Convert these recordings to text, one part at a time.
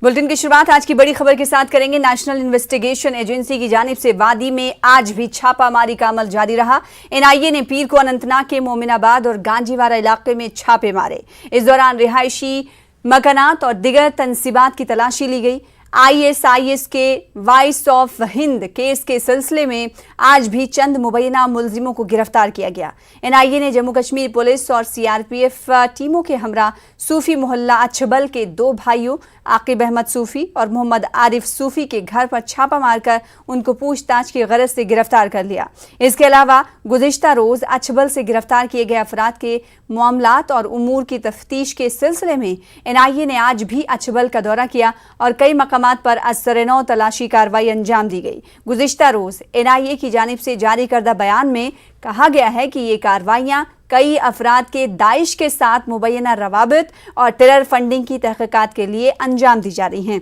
Bulletin की शुरुआत आज की बड़ी खबर के साथ करेंगे। नेशनल इन्वेस्टिगेशन एजेंसी की जानिब से वादी में आज भी छापामारी का अमल जारी रहा। एनआईए ने पीर को अनंतनाग के मोमिनाबाद और गांजीवारा इलाके में छापे मारे। इस दौरान रिहायशी मकानात और दिगर तनसीबात की तलाशी ली गई। ISIS के वॉइस ऑफ हिंद केस के सिलसिले में आज भी चंद मुबैना मुलजिमों को गिरफ्तार किया गया। एनआईए ने जम्मू कश्मीर पुलिस और CRPF टीमों के हमरा सूफी मोहल्ला अछबल के 2 भाइयों आकिब अहमद सूफी और मोहम्मद आरिफ सूफी के घर पर छापा मारकर उनको पूछताछ की गरज से गिरफ्तार कर लिया। इसके अलावा गुज़िश्ता रोज अछबल से गिरफ्तार किए गए अफराद के मामलात और उमूर की तफ्तीश के सिलसिले में एनआईए ने आज भी अछबल का दौरा किया और कई मकामात पर असर-ए-नौ तलाशी कार्रवाई अंजाम दी गई। गुज़िश्ता रोज एनआईए की जानिब से जारी करदा बयान में कहा गया है कि ये कार्रवाइयां कई अफराद के दाइश के साथ मुबैना रवाबित और टेरर फंडिंग की तहकीकात के लिए अंजाम दी जा रही हैं।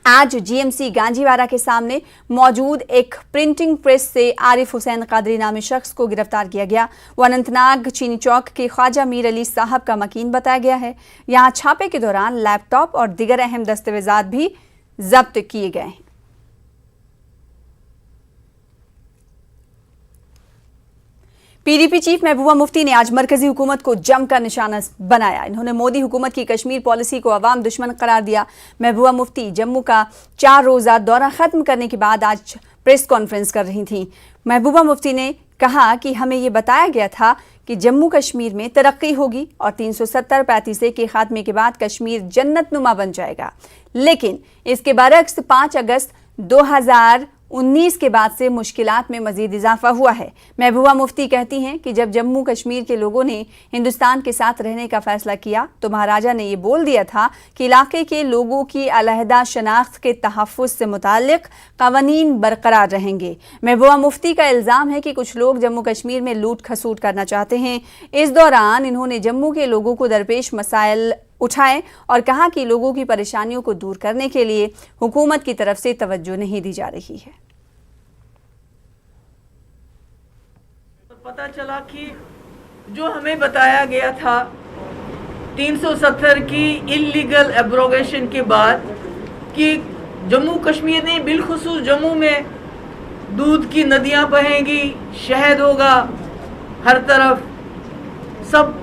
आज GMC गांजीवारा के सामने मौजूद एक प्रिंटिंग प्रेस से आरिफ हुसैन कादरी नामी शख्स को गिरफ्तार किया गया। वो अनंतनाग चीनी चौक के ख्वाजा मीर अली साहब का मकीन बताया गया है। यहाँ छापे के दौरान लैपटॉप और दिगर अहम दस्तावेजात भी जब्त किए गए हैं। PDP चीफ महबूबा मुफ्ती ने आज मरकजी हुकूमत को जमकर निशाना बनाया। इन्होंने मोदी हुकूमत की कश्मीर पॉलिसी को अवाम दुश्मन करार दिया। महबूबा मुफ्ती जम्मू का 4 रोज़ा दौरा खत्म करने के बाद आज प्रेस कॉन्फ्रेंस कर रही थीं। महबूबा मुफ्ती ने कहा कि हमें ये बताया गया था कि जम्मू कश्मीर में तरक्की होगी और 370-35 के खात्मे के बाद कश्मीर जन्नत नुमा बन जाएगा, लेकिन इसके बरक्स 5 अगस्त 2019 के बाद से मुश्किलात में मजीद इजाफा हुआ है। महबूबा मुफ्ती कहती हैं कि जब जम्मू कश्मीर के लोगों ने हिंदुस्तान के साथ रहने का फैसला किया तो महाराजा ने ये बोल दिया था कि इलाके के लोगों की अलहदा शनाख्त के तहफ़्फ़ुज़ से मुताल्लिक़ क़वानीन बरकरार रहेंगे। महबूबा मुफ्ती का इल्ज़ाम है कि कुछ लोग जम्मू कश्मीर में लूट खसूट करना चाहते हैं। इस दौरान इन्होंने जम्मू के लोगों को दरपेश मसाइल उठाए और कहा कि लोगों की परेशानियों को दूर करने के लिए हुकूमत की तरफ से तवज्जो नहीं दी जा रही है। पता चला कि जो हमें बताया गया था 370 की इल्लीगल एब्रोगेशन के बाद कि जम्मू कश्मीर नहीं बिलखुसूस जम्मू में दूध की नदियां बहेंगी, शहद होगा हर तरफ, सब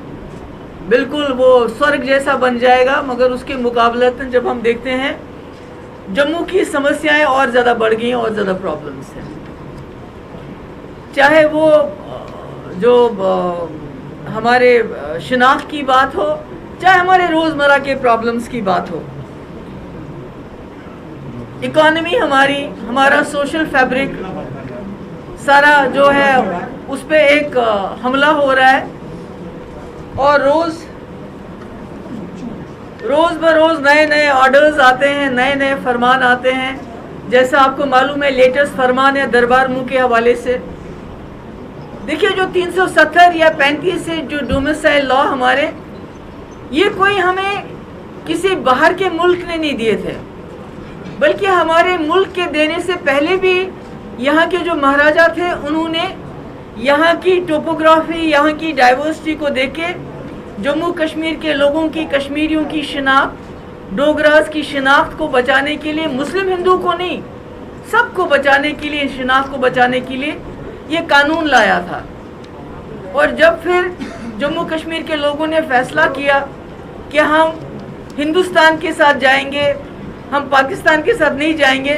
बिल्कुल वो स्वर्ग जैसा बन जाएगा। मगर उसके मुकाबलतन जब हम देखते हैं जम्मू की समस्याएं और ज़्यादा बढ़ गई हैं और ज़्यादा प्रॉब्लम्स हैं। चाहे वो जो हमारे शिनाख्त की बात हो, चाहे हमारे रोज़मर्रा के प्रॉब्लम्स की बात हो, इकॉनमी हमारी, हमारा सोशल फैब्रिक सारा जो है उस पर एक हमला हो रहा है और रोज़ बरोज़ नए नए ऑर्डर्स आते हैं, नए नए फरमान आते हैं। जैसा आपको मालूम है लेटेस्ट फरमान है दरबार मुँह के हवाले से। देखिए जो 370 या 35 से जो डोमिसाइल लॉ हमारे, ये कोई हमें किसी बाहर के मुल्क ने नहीं दिए थे, बल्कि हमारे मुल्क के देने से पहले भी यहाँ के जो महाराजा थे उन्होंने यहाँ की टोपोग्राफी, यहाँ की डाइवर्सिटी को देखे जम्मू कश्मीर के लोगों की, कश्मीरियों की शिनाख्त, डोगरास की शिनाख्त को बचाने के लिए, मुस्लिम हिंदू को नहीं सबको बचाने के लिए, शिनाख्त को बचाने के लिए ये कानून लाया था। और जब फिर जम्मू कश्मीर के लोगों ने फैसला किया कि हम हिंदुस्तान के साथ जाएंगे, हम पाकिस्तान के साथ नहीं जाएंगे,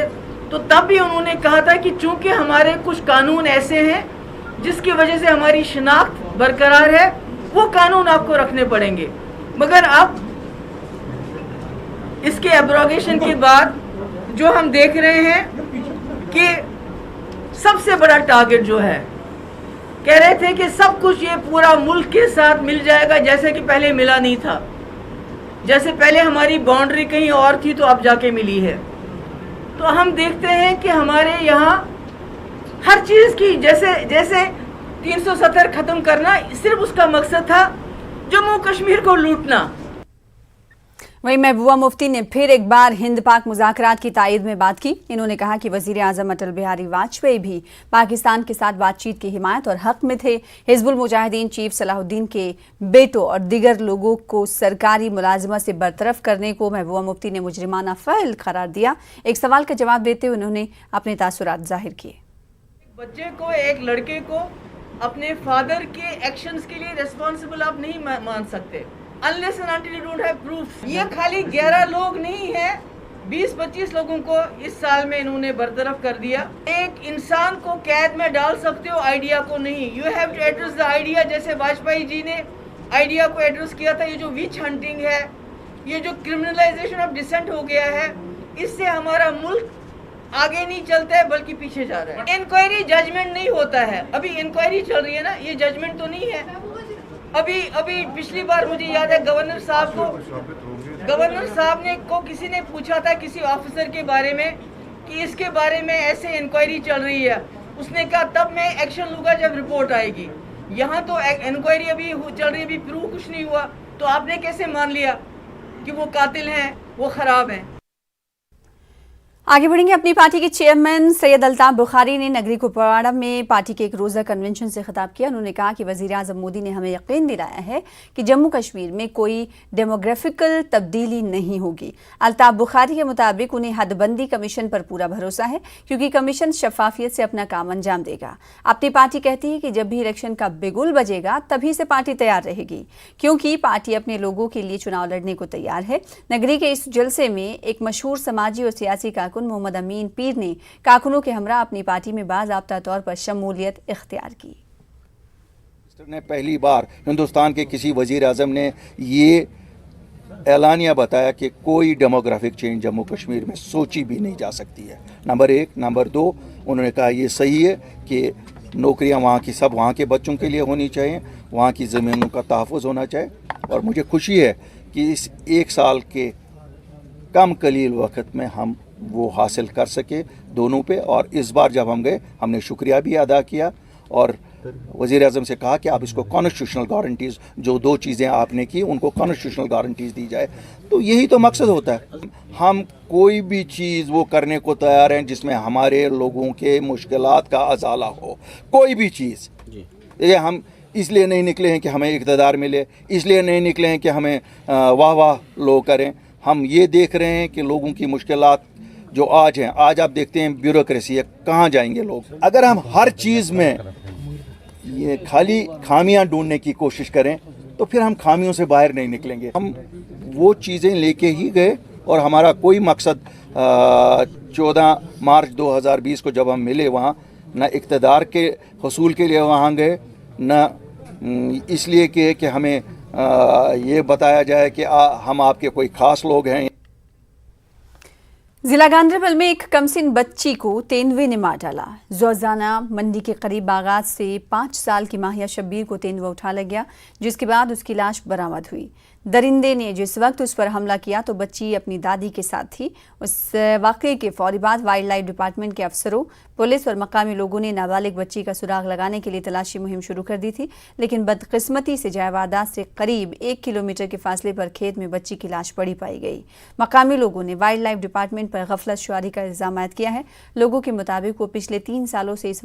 तो तब भी उन्होंने कहा था कि चूंकि हमारे कुछ कानून ऐसे हैं जिसकी वजह से हमारी शिनाख्त बरकरार है, वो कानून आपको रखने पड़ेंगे। मगर अब इसके एब्रोगेशन के बाद जो हम देख रहे हैं कि सबसे बड़ा टारगेट जो है, कह रहे थे कि सब कुछ ये पूरा मुल्क के साथ मिल जाएगा, जैसे कि पहले मिला नहीं था। जैसे पहले हमारी बाउंड्री कहीं और थी तो अब जाके मिली है। तो हम देखते हैं कि हमारे यहाँ हर चीज़ की जैसे 370 खत्म करना सिर्फ उसका मकसद था जम्मू कश्मीर को लूटना। वहीं महबूबा मुफ्ती ने फिर एक बार हिंद पाक मुज़ाकरात की तायद में बात की। इन्होंने कहा कि वज़ीर आज़म अटल बिहारी वाजपेयी भी पाकिस्तान के साथ बातचीत की हिमायत और हक में थे। हिज़्बुल मुजाहिदीन चीफ सलाहुद्दीन के बेटों और दिगर लोगों को सरकारी मुलाजमत से बरतरफ करने को महबूबा मुफ्ती ने मुजरिमाना फ़ैल करार दिया। एक सवाल का जवाब देते हुए उन्होंने अपने तासुरात जाहिर किए। बच्चे को, एक लड़के को अपने फादर के एक्शंस के लिए रिस्पॉन्सिबल आप नहीं मान सकते unless and until you don't have proof। ये खाली 11 लोग नहीं है, 20-25 लोगों को इस साल में इन्होंने बरतरफ कर दिया। एक इंसान को कैद में डाल सकते हो, आइडिया को नहीं। You have to address the idea, जैसे वाजपेयी जी ने आइडिया को एड्रेस किया था। ये जो विच हंटिंग है, ये जो क्रिमिनलाइजेशन ऑफ डिसेंट हो गया है, इससे हमारा मुल्क आगे नहीं चलता है बल्कि पीछे जा रहा है। इंक्वायरी जजमेंट नहीं होता है, अभी इंक्वायरी चल रही है ना, ये जजमेंट तो नहीं है। अभी पिछली बार मुझे याद है गवर्नर साहब ने किसी ने पूछा था किसी ऑफिसर के बारे में कि इसके बारे में ऐसे इंक्वायरी चल रही है, उसने कहा तब मैं एक्शन लूँगा जब रिपोर्ट आएगी। यहाँ तो इंक्वायरी अभी चल रही है, अभी प्रूव कुछ नहीं हुआ, तो आपने कैसे मान लिया कि वो कातिल हैं, वो ख़राब हैं। आगे बढ़ेंगे। अपनी पार्टी के चेयरमैन सैयद अल्ताफ बुखारी ने नगरी कुपवाड़ा में पार्टी के एक रोज़ा कन्वेंशन से खिताब किया। उन्होंने कहा कि वज़ीर आज़म मोदी ने हमें यकीन दिलाया है कि जम्मू कश्मीर में कोई डेमोग्राफिकल तब्दीली नहीं होगी। अल्ताफ बुखारी के मुताबिक उन्हें हदबंदी कमीशन पर पूरा भरोसा है क्योंकि कमीशन शफाफियत से अपना काम अंजाम देगा। अपनी पार्टी कहती है कि जब भी इलेक्शन का बिगुल बजेगा तभी से पार्टी तैयार रहेगी क्योंकि पार्टी अपने लोगों के लिए चुनाव लड़ने को तैयार है। नगरी के इस जलसे में एक मशहूर समाजी और सियासी मोहम्मद अमीन पीर ने कारकुनों के हमरा अपनी पार्टी में बाज़ाब्ता तौर पर शमूलियत इख्तियार की। ने पहली बार हिंदुस्तान के किसी वजीर आज़म ने ये ऐलानिया बताया कि कोई डेमोग्राफिक चेंज जम्मू कश्मीर में सोची भी नहीं जा सकती है। नंबर 1। नंबर 2, उन्होंने कहा ये सही है कि नौकरियां वहाँ की सब वहाँ के बच्चों के लिए होनी चाहिए, वहाँ की ज़मीनों का तहफ़्फ़ुज़ होना चाहिए। और मुझे खुशी है कि इस 1 साल के कम कलील वक्त में हम वो हासिल कर सके दोनों पे। और इस बार जब हम गए हमने शुक्रिया भी अदा किया और वज़ीर आज़म से कहा कि आप इसको कॉन्स्टिट्यूशनल गारंटीज़, जो 2 चीज़ें आपने की उनको कॉन्स्टिट्यूशनल गारंटीज़ दी जाए। तो यही तो मकसद होता है। हम कोई भी चीज़ वो करने को तैयार हैं जिसमें हमारे लोगों के मुश्किलात का अजाला हो, कोई भी चीज़। ये हम इसलिए नहीं निकले हैं कि हमें इक़्तिदार मिले, इसलिए नहीं निकले हैं कि हमें वाह वाह लोग करें। हम ये देख रहे हैं कि लोगों की मुश्किलात जो आज हैं, आज आप देखते हैं ब्यूरोक्रेसी है, कहाँ जाएंगे लोग। अगर हम हर चीज़ में ये खाली खामियां ढूंढने की कोशिश करें तो फिर हम खामियों से बाहर नहीं निकलेंगे। हम वो चीज़ें लेके ही गए और हमारा कोई मकसद 14 मार्च 2020 को जब हम मिले वहाँ न इक़्तिदार के हसूल के लिए वहाँ गए, न इसलिए कि हमें ये बताया जाए कि हम आपके कोई ख़ास लोग हैं। जिला गांधरबल में एक कमसिन बच्ची को तेंदुए ने मार डाला। जोजाना मंडी के करीब बागात से 5 साल की माहिया शब्बीर को तेंदुआ उठा ले गया, जिसके बाद उसकी लाश बरामद हुई। दरिंदे ने जिस वक्त उस पर हमला किया तो बच्ची अपनी दादी के साथ थी। उस वाक़े के फौरी बाद वाइल्ड लाइफ डिपार्टमेंट के अफसरों, पुलिस और मकामी लोगों ने नाबालिग बच्ची का सुराग लगाने के लिए तलाशी मुहिम शुरू कर दी थी, लेकिन बदकिस्मती से जायवादात से करीब 1 किलोमीटर के फासले पर खेत में बच्ची की लाश पड़ी पाई गई। मकामी लोगों ने वाइल्ड लाइफ डिपार्टमेंट पर गफलत शुआरी का इल्ज़ाम आयद किया है। लोगों के मुताबिक वो पिछले 3 सालों से इस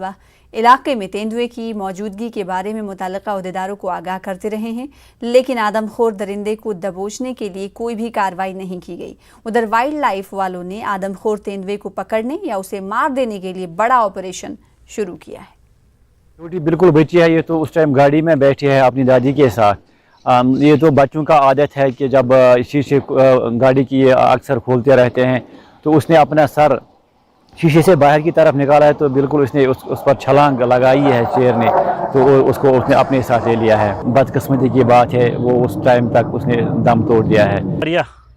इलाके में तेंदुए की मौजूदगी के बारे में मुतल्लिका अहदेदारों को आगाह करते रहे हैं, लेकिन आदमखोर दरिंदे को दबोचने के लिए कोई भी कार्रवाई नहीं की गई। उधर वाइल्ड लाइफ वालों ने आदमखोर तेंदुए को पकड़ने या उसे मार देने के लिए बड़ा ऑपरेशन शुरू किया है। छोटी बिल्कुल बच्ची है, ये तो उस टाइम गाड़ी में बैठी है अपनी दादी के साथ। ये तो बच्चों का आदत है कि जब शीशे गाड़ी की अक्सर खोलते रहते हैं, तो उसने अपना सर शीशे से बाहर की तरफ निकाला है, तो बिल्कुल उसने उस पर छलांग लगाई है शेर ने, तो उसको उसने अपने साथ ले लिया है। बदकिस्मती की बात है, वो उस टाइम तक उसने दम तोड़ दिया है।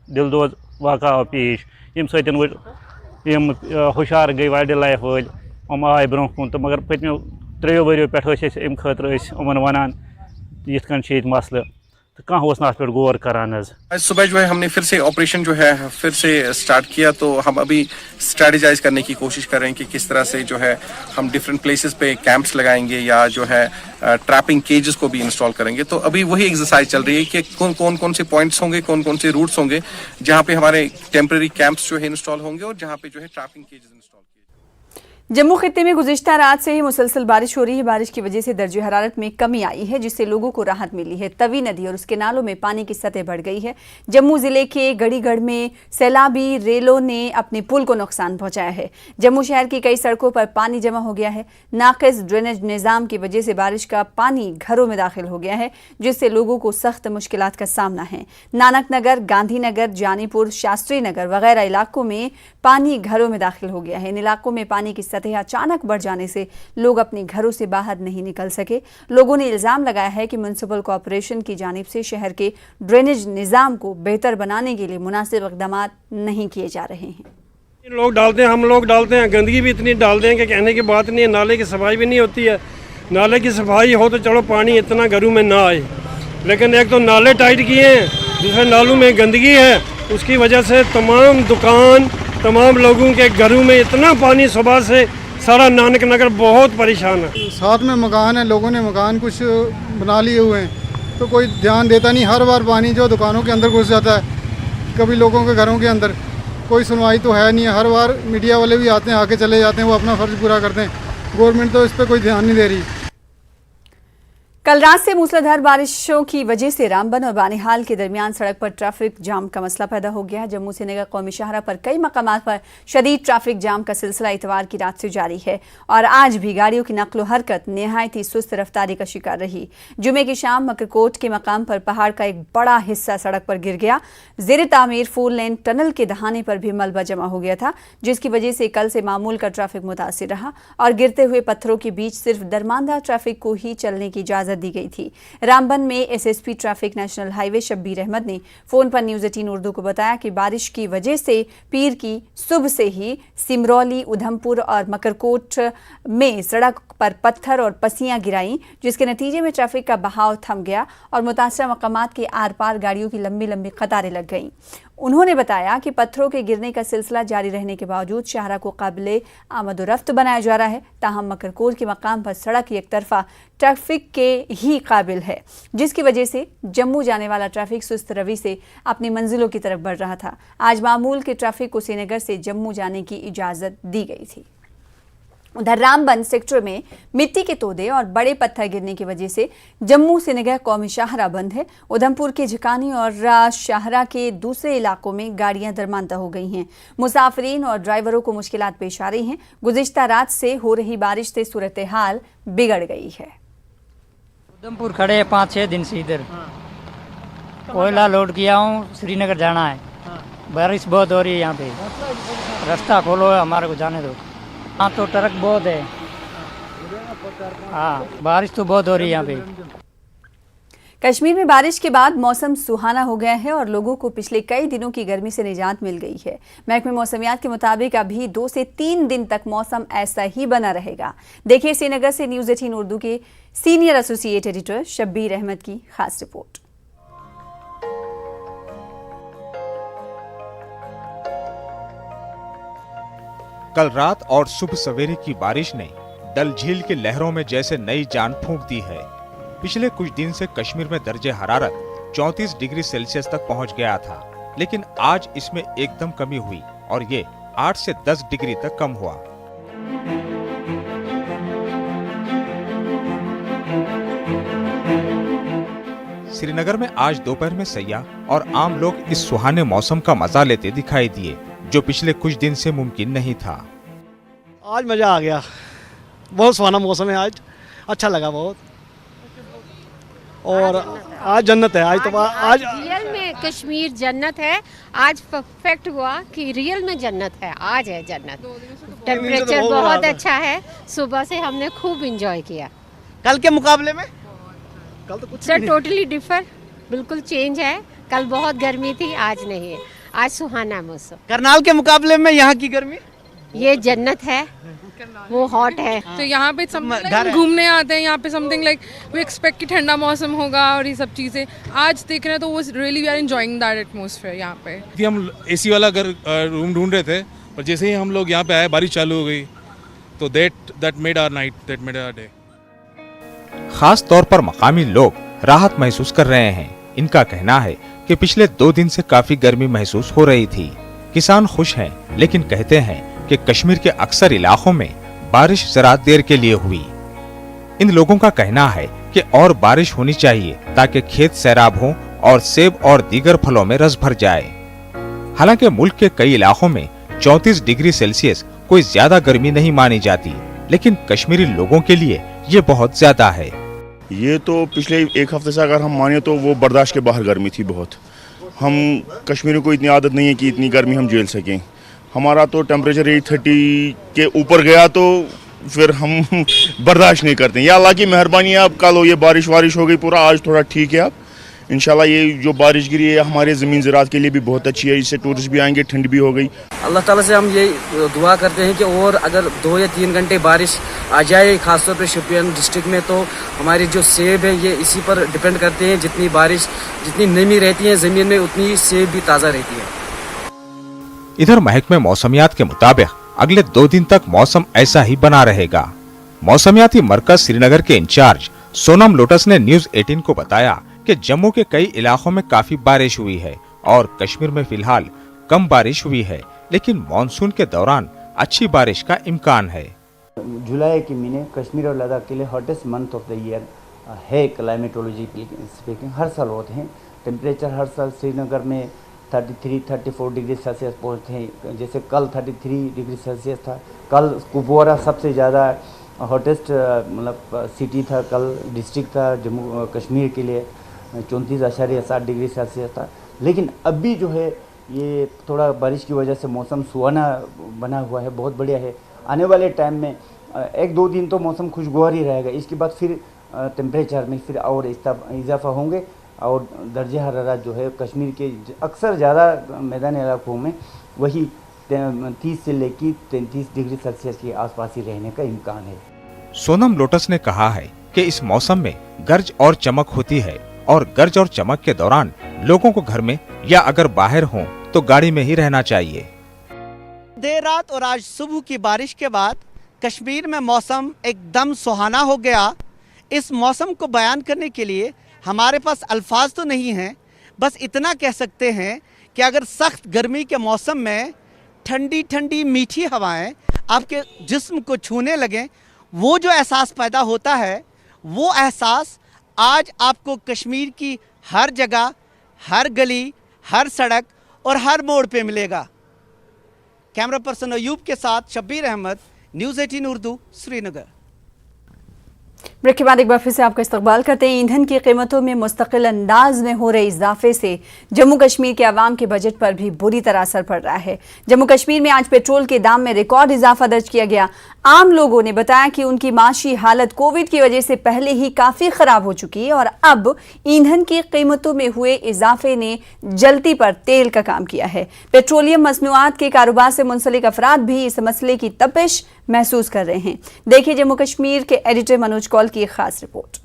दिलदोज वाक़ा आव पेश, यम सम हुशार गई वाइल्ड लाइफ वाल, हम आए ब्रोह कुन, तो मगर पत्मो 3 वरियों पे अम खतर वन वानान यिथ कन मसल, तो कहाँ ओस ना अत्त पेठ गौर करान हज। आज सुबह जो है हमने फिर से ऑपरेशन जो है फिर से स्टार्ट किया, तो हम अभी स्ट्रेटेजाइज करने की कोशिश कर रहे हैं कि किस तरह से जो है हम डिफरेंट प्लेसेस पे कैंप्स लगाएंगे या जो है ट्रैपिंग केजेस को भी इंस्टॉल करेंगे। तो अभी वही एक्सरसाइज चल रही है कि कौन कौन से पॉइंट्स होंगे, कौन कौन से रूट्स होंगे जहाँ पे हमारे टेम्पररी कैंप्स जो है इंस्टॉल होंगे और जहाँ पे जो है ट्रैपिंग केजेस इंस्टॉल किए। जम्मू खित्ते में गुज़िश्ता रात से ही मुसलसल बारिश हो रही है। बारिश की वजह से दर्जे हरारत में कमी आई है, जिससे लोगों को राहत मिली है। तवी नदी और उसके नालों में पानी की सतह बढ़ गई है। जम्मू जिले के गढ़ीगढ़ में सैलाबी रेलों ने अपने पुल को नुकसान पहुंचाया है। जम्मू शहर की कई सड़कों पर पानी जमा हो गया है। नाक़िस ड्रेनेज निज़ाम की वजह से बारिश का पानी घरों में दाखिल हो गया है, जिससे लोगों को सख्त मुश्किलात का सामना है। नानक नगर, गांधी नगर, जानीपुर, शास्त्री नगर वगैरह इलाकों में पानी घरों में दाखिल हो गया है। इन इलाकों में पानी की सतह अचानक बढ़ जाने से लोग अपने घरों से बाहर नहीं निकल सके। लोगों ने इल्जाम लगाया है कि म्युनिसिपल कॉर्पोरेशन की जानिब से शहर के ड्रेनेज निज़ाम को बेहतर बनाने के लिए मुनासिब इक़दाम नहीं किए जा रहे हैं। लोग डालते हैं, हम लोग डालते हैं, गंदगी भी इतनी डाल दें कि कहने की बात नहीं है। नाले की सफाई भी नहीं होती है। नाले की सफाई हो तो चलो पानी इतना घरों में ना आए, लेकिन एक तो नाले टाइट किए हैं, दूसरे नालों में गंदगी है। उसकी वजह से तमाम दुकान, तमाम लोगों के घरों में इतना पानी, सुबह से सारा नानक नगर बहुत परेशान है। साथ में मकान है, लोगों ने मकान कुछ बना लिए हुए हैं, तो कोई ध्यान देता नहीं। हर बार पानी जो दुकानों के अंदर घुस जाता है, कभी लोगों के घरों के अंदर, कोई सुनवाई तो है नहीं है। हर बार मीडिया वाले भी आते हैं, आके चले जाते हैं, वो अपना फर्ज पूरा करते हैं। गवर्नमेंट तो इस पर कोई ध्यान नहीं दे रही। कल रात से मूसलाधार बारिशों की वजह से रामबन और बानिहाल के दरमियान सड़क पर ट्रैफिक जाम का मसला पैदा हो गया। जम्मू से नगर कौमी शाहरा पर कई मकामात पर शदीद ट्रैफिक जाम का सिलसिला इतवार की रात से जारी है और आज भी गाड़ियों की नकलो हरकत नहायत ही सुस्त रफ्तारी का शिकार रही। जुमे की शाम मकरकोट के मकाम पर पहाड़ का एक बड़ा हिस्सा सड़क पर गिर गया। ज़ेर तामीर 4 लेन टनल के दहाने पर भी मलबा जमा हो गया था, जिसकी वजह से कल से मामूल का ट्रैफिक मुतासिर रहा और गिरते हुए पत्थरों के बीच सिर्फ दरमानदार ट्रैफिक को ही चलने की इजाजत दी गई थी। रामबन में SSP traffic national highway Shabbir Ahmed ने फोन पर न्यूज़ 18 उर्दू को बताया कि बारिश की वजह से पीर की सुबह से ही सिमरौली, उधमपुर और मकरकोट में सड़क पर पत्थर और पसियां गिराईं, जिसके नतीजे में ट्रैफिक का बहाव थम गया और मुतासरा मकामात के आर पार गाड़ियों की लंबी लंबी कतारें लग गईं। उन्होंने बताया कि पत्थरों के गिरने का सिलसिला जारी रहने के बावजूद शाहरा को काबिले आमदोरफ्त बनाया जा रहा है। ताहम मकरकोट के मकाम पर सड़क एक तरफा ट्रैफिक के ही काबिल है, जिसकी वजह से जम्मू जाने वाला ट्रैफिक सुस्त रवि से अपनी मंजिलों की तरफ बढ़ रहा था। आज मामूल के ट्रैफिक को श्रीनगर से जम्मू जाने की इजाज़त दी गई थी। उधर रामबन सेक्टर में मिट्टी के तोदे और बड़े पत्थर गिरने की वजह से जम्मू से नगर कौमी शाहरा बंद है। उधमपुर के झिकानी और शाहरा के दूसरे इलाकों में गाड़ियां दरमानदा हो गई हैं। मुसाफिरीन और ड्राइवरों को मुश्किलात पेश आ रही हैं। गुज़िश्ता रात से हो रही बारिश से सूरत हाल बिगड़ गई है। उधमपुर खड़े हैं 5-6 दिन से इधर। कोयला लोड किया हूँ, श्रीनगर जाना है। बारिश बहुत हो रही है यहाँ पे, रास्ता खोलो है, हमारे को जाने दो। हाँ तो ट्रक बहुत है। हाँ बारिश तो बहुत हो रही है यहाँ पे। कश्मीर में बारिश के बाद मौसम सुहाना हो गया है और लोगों को पिछले कई दिनों की गर्मी से निजात मिल गई है। महकमे मौसमियात के मुताबिक अभी 2 से 3 दिन तक मौसम ऐसा ही बना रहेगा। देखिए श्रीनगर से न्यूज़ 18 उर्दू के senior associate editor Shabbir Ahmed की खास रिपोर्ट। कल रात और सुबह सवेरे की बारिश ने डल झील की लहरों में जैसे नई जान फूंक दी है। पिछले कुछ दिन से कश्मीर में दर्जे हरारत 34 डिग्री सेल्सियस तक पहुंच गया था, लेकिन आज इसमें एकदम कमी हुई और ये 8 से 10 डिग्री तक कम हुआ। श्रीनगर में आज दोपहर में सयाह और आम लोग इस सुहाने मौसम का मजा लेते दिखाई दिए, जो पिछले कुछ दिन से मुमकिन नहीं था। आज मजा आ गया, बहुत सुहाना मौसम है, आज अच्छा लगा बहुत। और आज जन्नत है। आज रियल में कश्मीर जन्नत है। आज परफेक्ट हुआ कि रियल में जन्नत है, आज है जन्नत। टेम्परेचर बहुत अच्छा है, सुबह से हमने खूब एंजॉय किया। कल के मुकाबले में कल तो कुछ सर टोटली डिफर, बिल्कुल चेंज है। कल बहुत गर्मी थी, आज नहीं है। आज सुहाना मौसम। करनाल के मुकाबले में यहाँ की गर्मी ये जन्नत है। वो हॉट है। तो यहाँ पे सब घूमने आते हैं, यहाँ पे समथिंग लाइक वी एक्सपेक्ट कि ठंडा मौसम होगा और ये सब चीज़ें आज देख रहे हैं, तो वो really we are enjoying that atmosphere यहाँ पे। हम एसी वाला घर रूम ढूंढ रहे थे, पर जैसे ही हम लोग यहाँ पे आए बारिश चालू हो गई, तो that made our night, that made our day. खास तौर पर मकामी लोग राहत महसूस कर रहे हैं। इनका कहना है कि पिछले 2 दिन से काफी गर्मी महसूस हो रही थी। किसान खुश हैं, लेकिन कहते हैं कि कश्मीर के अक्सर इलाकों में बारिश जरा देर के लिए हुई। इन लोगों का कहना है कि और बारिश होनी चाहिए ताकि खेत सैराब हों और सेब और दीगर फलों में रस भर जाए। हालांकि मुल्क के कई इलाकों में 34 डिग्री सेल्सियस कोई ज्यादा गर्मी नहीं मानी जाती, लेकिन कश्मीरी लोगों के लिए ये बहुत ज्यादा है। ये तो पिछले 1 हफ्ते से अगर हम माने तो वो बर्दाश्त के बाहर गर्मी थी बहुत। हम कश्मीरियों को इतनी आदत नहीं है कि इतनी गर्मी हम झेल सकें। हमारा तो टेम्परेचर 30 के ऊपर गया तो फिर हम बर्दाश्त नहीं करते। या अल्लाह की मेहरबानी है, अब कल ये बारिश हो गई पूरा, आज थोड़ा ठीक है। अब इंशाल्लाह ये जो बारिश गिरी है हमारे ज़मीन ज़राअत के लिए भी बहुत अच्छी है, इससे टूरिस्ट भी आएंगे, ठंड भी हो गई। अल्लाह ताला से हम ये दुआ करते हैं कि और अगर 2 या 3 घंटे बारिश आ जाए, खासतौर पे शोपियान डिस्ट्रिक्ट में, तो हमारी जो सेब है ये इसी पर डिपेंड करते हैं। जितनी बारिश, जितनी नमी रहती है ज़मीन में, उतनी सेब भी ताज़ा रहती है। इधर महकमे मौसमियात के मुताबिक अगले 2 दिन तक मौसम ऐसा ही बना रहेगा। मौसमियाती मरकज श्रीनगर के इंचार्ज सोनम लोटस ने न्यूज़ 18 को बताया कि जम्मू के कई इलाकों में काफी बारिश हुई है और कश्मीर में फिलहाल कम बारिश हुई है, लेकिन मानसून के दौरान अच्छी बारिश का इम्कान है। जुलाई के महीने कश्मीर और लद्दाख के लिए hottest month of the year है क्लाइमेटोलॉजी स्पीकिंग। हर साल होते हैं। टेम्परेचर हर साल श्रीनगर में 33-34 डिग्री सेल्सियस पहुँचते हैं। जैसे कल 33 डिग्री सेल्सियस था। कल कुपवारा सबसे ज़्यादा हॉटेस्ट मतलब सिटी था, कल डिस्ट्रिक्ट था जम्मू कश्मीर के लिए 34.7 डिग्री सेल्सियस था। लेकिन अभी जो है ये थोड़ा बारिश की वजह से मौसम सुहाना बना हुआ है, बहुत बढ़िया है। आने वाले टाइम में 1-2 दिन तो मौसम खुशगवार ही रहेगा। इसके बाद फिर टेम्परेचर में फिर और इजाफा होंगे और दर्जे हरारत जो है कश्मीर के अक्सर ज़्यादा मैदानी इलाकों में वही 30 से लेकर 33 डिग्री सेल्सियस के आसपास ही रहने का इम्कान है। सोनम लोटस ने कहा है कि इस मौसम में गर्ज और चमक होती है और गर्ज और चमक के दौरान लोगों को घर में या अगर बाहर हों तो गाड़ी में ही रहना चाहिए। देर रात और आज सुबह की बारिश के बाद कश्मीर में मौसम एकदम सुहाना हो गया। इस मौसम को बयान करने के लिए हमारे पास अल्फाज तो नहीं हैं, बस इतना कह सकते हैं कि अगर सख्त गर्मी के मौसम में ठंडी ठंडी मीठी हवाएं आपके जिस्म को छूने लगें, वो जो एहसास पैदा होता है, वो एहसास आज आपको कश्मीर की हर जगह, हर गली, हर सड़क और हर मोड़ पे मिलेगा। कैमरा पर्सन अयूब के साथ शब्बीर अहमद, न्यूज़ 18 उर्दू, श्रीनगर। ब्रेक के बाद एक बार फिर से आपका इस्तकबाल करते हैं। ईंधन की कीमतों में मुस्तकिल अंदाज में हो रहे इजाफे से जम्मू कश्मीर के आवाम के बजट पर भी बुरी तरह असर पड़ रहा है। जम्मू कश्मीर में आज पेट्रोल के दाम में रिकॉर्ड इजाफा दर्ज किया गया। आम लोगों ने बताया कि उनकी माशी हालत कोविड की वजह से पहले ही काफ़ी ख़राब हो चुकी है और अब ईंधन की कीमतों में हुए इजाफे ने जलती पर तेल का काम किया है। पेट्रोलियम मसनूआत के कारोबार से मुंसलिक अफराद भी इस मसले की तपिश महसूस कर रहे हैं। देखिए जम्मू कश्मीर के एडिटर मनोज कौल की एक खास रिपोर्ट।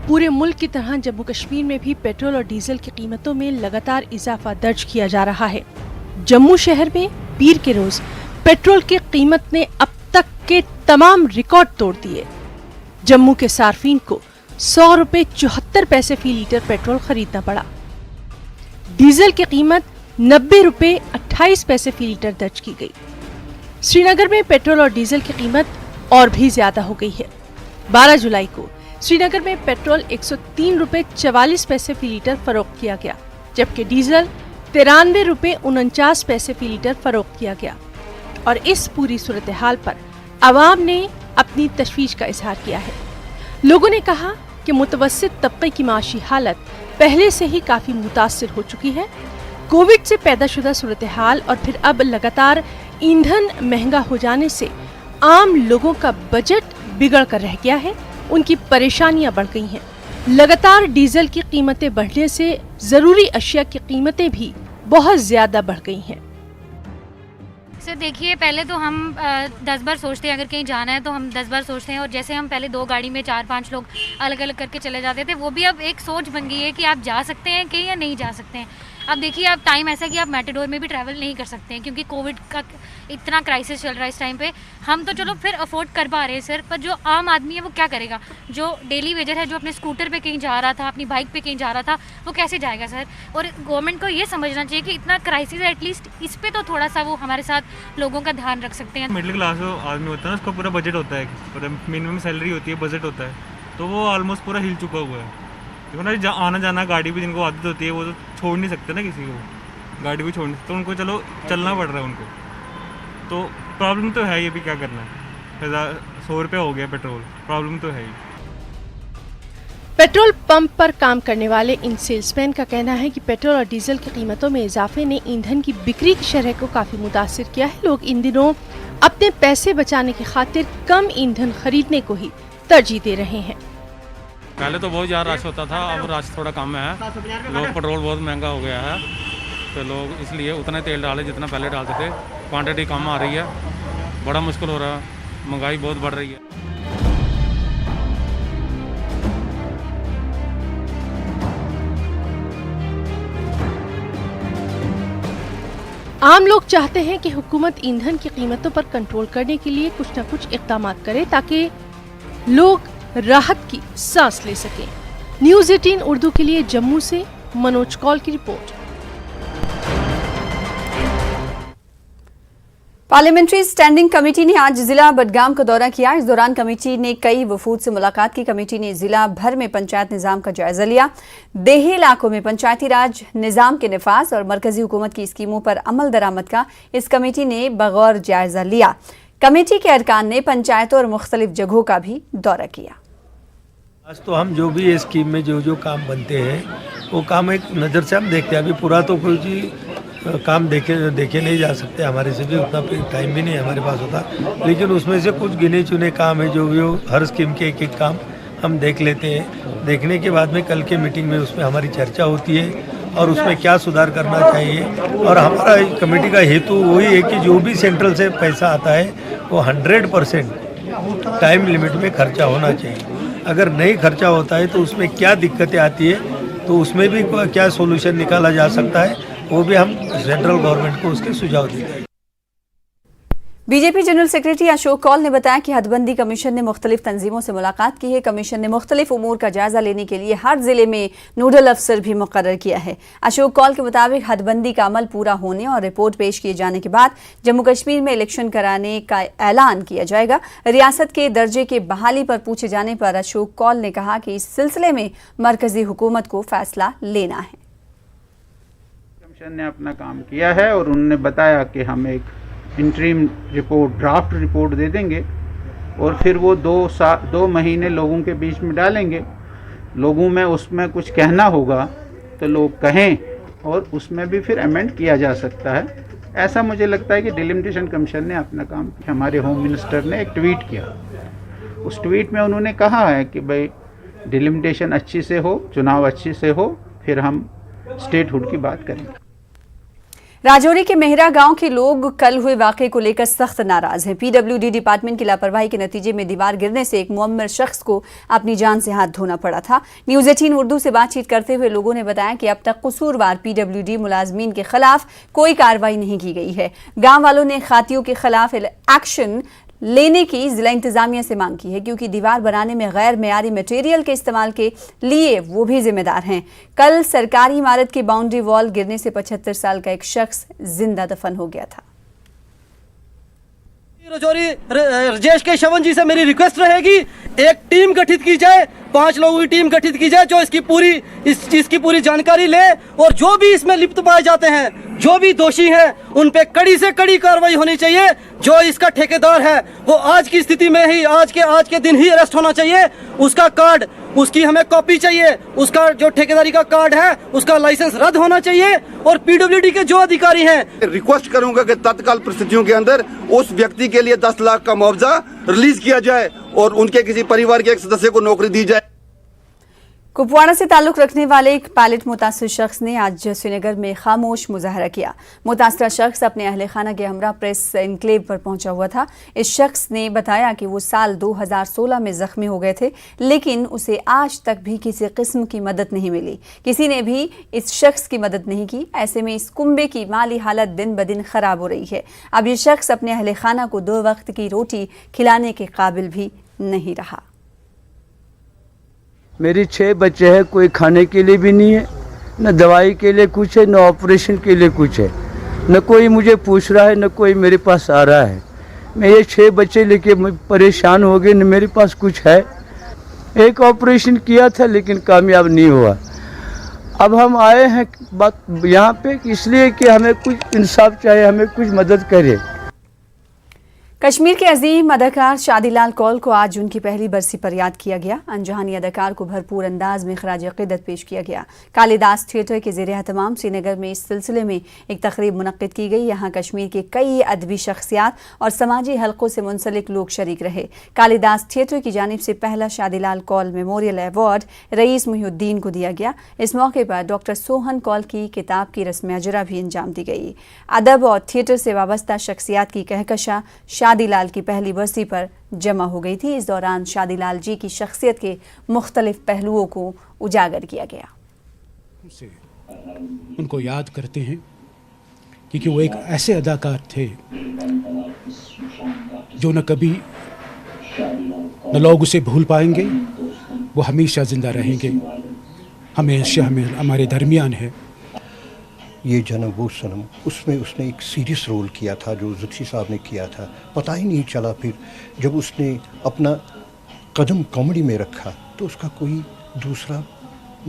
पूरे मुल्क की तरह जम्मू कश्मीर में भी पेट्रोल और डीजल की कीमतों में लगातार इजाफा दर्ज किया जा रहा है। जम्मू शहर में पीर के रोज पेट्रोल की कीमत ने अब तक के तमाम रिकॉर्ड तोड़ दिए। जम्मू के सार्फिन को 100 रुपए 74 पैसे फी लीटर पेट्रोल खरीदना पड़ा। डीजल की कीमत 90 रुपए 28 पैसे फी लीटर दर्ज की गई। श्रीनगर में पेट्रोल और डीजल की कीमत और भी ज्यादा हो गई है। 12 जुलाई को श्रीनगर में पेट्रोल 103 रुपए 44 पैसे फी लीटर फरोख्त किया गया, जबकि डीजल 93 रुपए 49 पैसे फी लीटर फरोख्त किया गया। और इस पूरी सूरत हाल पर आवाम ने अपनी तशवीश का इजहार किया है। लोगों ने कहा कि मुतवस्सित तबके की माशी हालत पहले से ही काफी मुतासिर हो चुकी है। कोविड से पैदा शुदा सूरत हाल और फिर अब लगातार ईंधन महंगा हो जाने से आम लोगों का बजट बिगड़ कर रह गया है, उनकी परेशानियां बढ़ गई हैं। लगातार डीजल की कीमतें बढ़ने से जरूरी अशिया की कीमतें भी बहुत ज्यादा बढ़ गई हैं। सर देखिए, पहले तो हम 10 बार सोचते हैं, अगर कहीं जाना है तो हम 10 बार सोचते हैं, और जैसे हम पहले 2 गाड़ी में 4-5 लोग अलग अलग करके चले जाते थे, वो भी अब एक सोच बन गई है कि आप जा सकते हैं कहीं या नहीं जा सकते हैं। अब देखिए, अब टाइम ऐसा है कि आप मेटाडोर में भी ट्रैवल नहीं कर सकते हैं, क्योंकि कोविड का इतना क्राइसिस चल रहा है इस टाइम पे। हम तो चलो फिर अफोर्ड कर पा रहे हैं सर, पर जो आम आदमी है वो क्या करेगा? जो डेली वेजर है, जो अपने स्कूटर पे कहीं जा रहा था, अपनी बाइक पे कहीं जा रहा था, वो कैसे जाएगा सर? और गवर्नमेंट को ये समझना चाहिए कि इतना क्राइसिस है, एटलीस्ट इस पे तो थोड़ा सा वो हमारे साथ लोगों का ध्यान रख सकते हैं। मिडिल क्लास आदमी होता है ना, उसका पूरा बजट होता है, मिनिमम सैलरी होती है, बजट होता है, तो वो ऑलमोस्ट पूरा हिल चुका हुआ है। देखो ना, आना जाना गाड़ी भी जिनको आदत होती है वो तो छोड़ नहीं सकते ना, किसी को गाड़ी भी छोड़ नहीं सकते, तो उनको चलो चलना पड़ रहा है उनको, तो प्रॉब्लम तो है। ये भी क्या करना है, 100 रुपये हो गया पेट्रोल, प्रॉब्लम तो है ही। पेट्रोल पंप पर काम करने वाले इन सेल्समैन का कहना है कि पेट्रोल और डीजल की कीमतों में इजाफे ने ईंधन की बिक्री की शरह को काफी मुतासिर किया है। लोग इन दिनों अपने पैसे बचाने की खातिर कम ईंधन खरीदने को ही तरजीह दे रहे हैं। पहले तो बहुत ज़्यादा रश होता था, अब रश थोड़ा कम है। लोग पेट्रोल बहुत महंगा हो गया है, तो लोग इसलिए उतना तेल डाले जितना पहले डालते थे। क्वांटिटी कम आ रही है, बड़ा मुश्किल हो रहा है, महंगाई बहुत बढ़ रही है। आम लोग चाहते हैं कि हुकूमत ईंधन की कीमतों पर कंट्रोल करने के लिए कुछ न कुछ इक़दाम करे, ताकि लोग राहत की सांस ले सकें। न्यूज़ 18 उर्दू के लिए जम्मू से मनोज कौल की रिपोर्ट। पार्लियामेंट्री स्टैंडिंग कमेटी ने आज जिला बडगाम का दौरा किया। इस दौरान कमेटी ने कई वफूद से मुलाकात की। कमेटी ने जिला भर में पंचायत निज़ाम का जायजा लिया। देही इलाकों में पंचायती राज निज़ाम के निफाज और मरकजी हुकूमत की स्कीमों पर अमल दरामद का इस कमेटी ने बगौर जायजा लिया। कमेटी के अरकान ने पंचायतों और मुख्तलिफ जगहों का भी दौरा किया। आज तो हम जो भी ये स्कीम में जो काम बनते हैं वो काम एक नज़र से हम देखते हैं। अभी पूरा तो कोई काम देखे नहीं जा सकते, हमारे से भी उतना टाइम भी नहीं हमारे पास होता, लेकिन उसमें से कुछ गिने चुने काम है जो भी हो, हर स्कीम के एक एक काम हम देख लेते हैं। देखने के बाद में कल के मीटिंग में उसमें हमारी चर्चा होती है और उसमें क्या सुधार करना चाहिए। और हमारा कमेटी का हेतु वही है कि जो भी सेंट्रल से पैसा आता है वो 100% टाइम लिमिट में खर्चा होना चाहिए। अगर नहीं खर्चा होता है तो उसमें क्या दिक्कतें आती है, तो उसमें भी क्या सोल्यूशन निकाला जा सकता है, वो भी हम सेंट्रल गवर्नमेंट को उसके सुझाव देते हैं। BJP general secretary Ashok Kaul ने बताया कि हदबंदी कमीशन ने मुख्तलिफ तंजीमों से मुलाकात की है। कमीशन ने मुख्तलिफ उमूर का जायजा लेने के लिए हर जिले में नोडल अफसर भी मुकर्रर किया है। अशोक कौल के मुताबिक हदबंदी का अमल पूरा होने और रिपोर्ट पेश किए जाने के बाद जम्मू कश्मीर में इलेक्शन कराने का ऐलान किया जाएगा। रियासत के दर्जे के बहाली पर पूछे जाने पर अशोक कौल ने कहा कि इस सिलसिले में मरकजी हुकूमत को फैसला लेना है। कमीशन ने अपना काम किया है और उन्होंने बताया कि हम एक इंटरिम रिपोर्ट, ड्राफ्ट रिपोर्ट दे देंगे और फिर वो 2 महीने लोगों के बीच में डालेंगे। लोगों में उसमें कुछ कहना होगा तो लोग कहें और उसमें भी फिर अमेंड किया जा सकता है। ऐसा मुझे लगता है कि डिलिमिटेशन कमीशन ने अपना काम किया। हमारे होम मिनिस्टर ने एक ट्वीट किया, उस ट्वीट में उन्होंने कहा है कि भाई डिलिमिटेशन अच्छी से हो, चुनाव अच्छी से हो, फिर हम स्टेटहुड की बात करेंगे। राजौरी के मेहरा गांव के लोग कल हुए वाक़े को लेकर सख्त नाराज हैं। पीडब्ल्यूडी डिपार्टमेंट की लापरवाही के नतीजे में दीवार गिरने से एक मुअम्मर शख्स को अपनी जान से हाथ धोना पड़ा था। न्यूज़ 18 उर्दू से बातचीत करते हुए लोगों ने बताया कि अब तक कसूरवार पीडब्ल्यूडी मुलाजमीन के खिलाफ कोई कार्रवाई नहीं की गई है। गाँव वालों ने खातियों के खिलाफ एक्शन लेने की जिला इंतजामिया से मांग की है, क्योंकि दीवार बनाने में गैर मेयारी मटेरियल के इस्तेमाल के लिए वो भी जिम्मेदार हैं। कल सरकारी इमारत की बाउंड्री वॉल गिरने से 75 साल का एक शख्स जिंदा दफन हो गया था। राजौरी राजेश के शवन जी से मेरी रिक्वेस्ट रहेगी, एक टीम गठित की जाए, 5 लोगों की टीम गठित की जाए जो इस चीज की पूरी जानकारी ले और जो भी इसमें लिप्त पाए जाते हैं, जो भी दोषी हैं, उन पे कड़ी से कड़ी कार्रवाई होनी चाहिए। जो इसका ठेकेदार है वो आज की स्थिति में ही आज के दिन ही अरेस्ट होना चाहिए। उसका कार्ड, उसकी हमें कॉपी चाहिए, उसका जो ठेकेदारी का कार्ड है उसका लाइसेंस रद्द होना चाहिए। और पीडब्ल्यूडी के जो अधिकारी हैं, रिक्वेस्ट करूंगा कि तत्काल परिस्थितियों के अंदर उस व्यक्ति के लिए 10 लाख का मुआवजा रिलीज किया जाए और उनके किसी परिवार के एक सदस्य को नौकरी दी जाए। कुपवाड़ा से ताल्लुक रखने वाले एक पायलट मुतासिर शख्स ने आज श्रीनगर में खामोश मुजाहरा किया। मुतासिर शख्स अपने अहले खाना के हमरा प्रेस एनक्लेव पर पहुंचा हुआ था। इस शख्स ने बताया कि वो साल 2016 में जख्मी हो गए थे, लेकिन उसे आज तक भी किसी किस्म की मदद नहीं मिली। किसी ने भी इस शख्स की मदद नहीं की। ऐसे में इस कुंबे की माली हालत दिन ब दिन खराब हो रही है। अब ये शख्स अपने अहले खाना को 2 वक्त की रोटी खिलाने के काबिल भी नहीं रहा। मेरी 6 बच्चे हैं, कोई खाने के लिए भी नहीं है, न दवाई के लिए कुछ है, न ऑपरेशन के लिए कुछ है, न कोई मुझे पूछ रहा है, न कोई मेरे पास आ रहा है। मैं ये 6 बच्चे लेके परेशान हो गए, न मेरे पास कुछ है। एक ऑपरेशन किया था लेकिन कामयाब नहीं हुआ। अब हम आए हैं बात यहाँ पे इसलिए कि हमें कुछ इंसाफ चाहिए, हमें कुछ मदद करे। कश्मीर के अजीम अदाकार शादीलाल कौल को आज उनकी पहली बरसी पर याद किया गया। अनजहानी अदाकार को भरपूर अंदाज में खराज अक़ीदत पेश किया गया। कालिदास थिएटर के ज़ेर एहतमाम श्रीनगर में इस सिलसिले में एक तकरीब मुनक़्क़िद की गई। यहाँ कश्मीर के कई अदबी शख्सियात और समाजी हलकों से मुंसलिक लोग शरीक रहे। कालिदास थिएटर की जानिब से पहला Shadilal Kaul memorial award rice Mohiuddin को दिया गया। इस मौके पर डॉक्टर सोहन कौल की किताब की रस्म अजरा भी अंजाम दी गई। अदब और थिएटर से वाबस्ता शख्सियात की कहकशा शादीलाल की पहली बरसी पर जमा हो गई थी। इस दौरान शादीलाल जी की शख्सियत के मुख्तलिफ पहलुओं को उजागर किया गया। उनको याद करते हैं क्योंकि वो एक ऐसे अदाकार थे जो न कभी न लोग उसे भूल पाएंगे, वो हमेशा जिंदा रहेंगे, हमेशा हमारे दरमियान है। ये जन्म वो सनम, उसमें उसने एक सीरियस रोल किया था जो ज़ुल्फ़ी साहब ने किया था। पता ही नहीं चला फिर जब उसने अपना कदम कॉमेडी में रखा तो उसका कोई दूसरा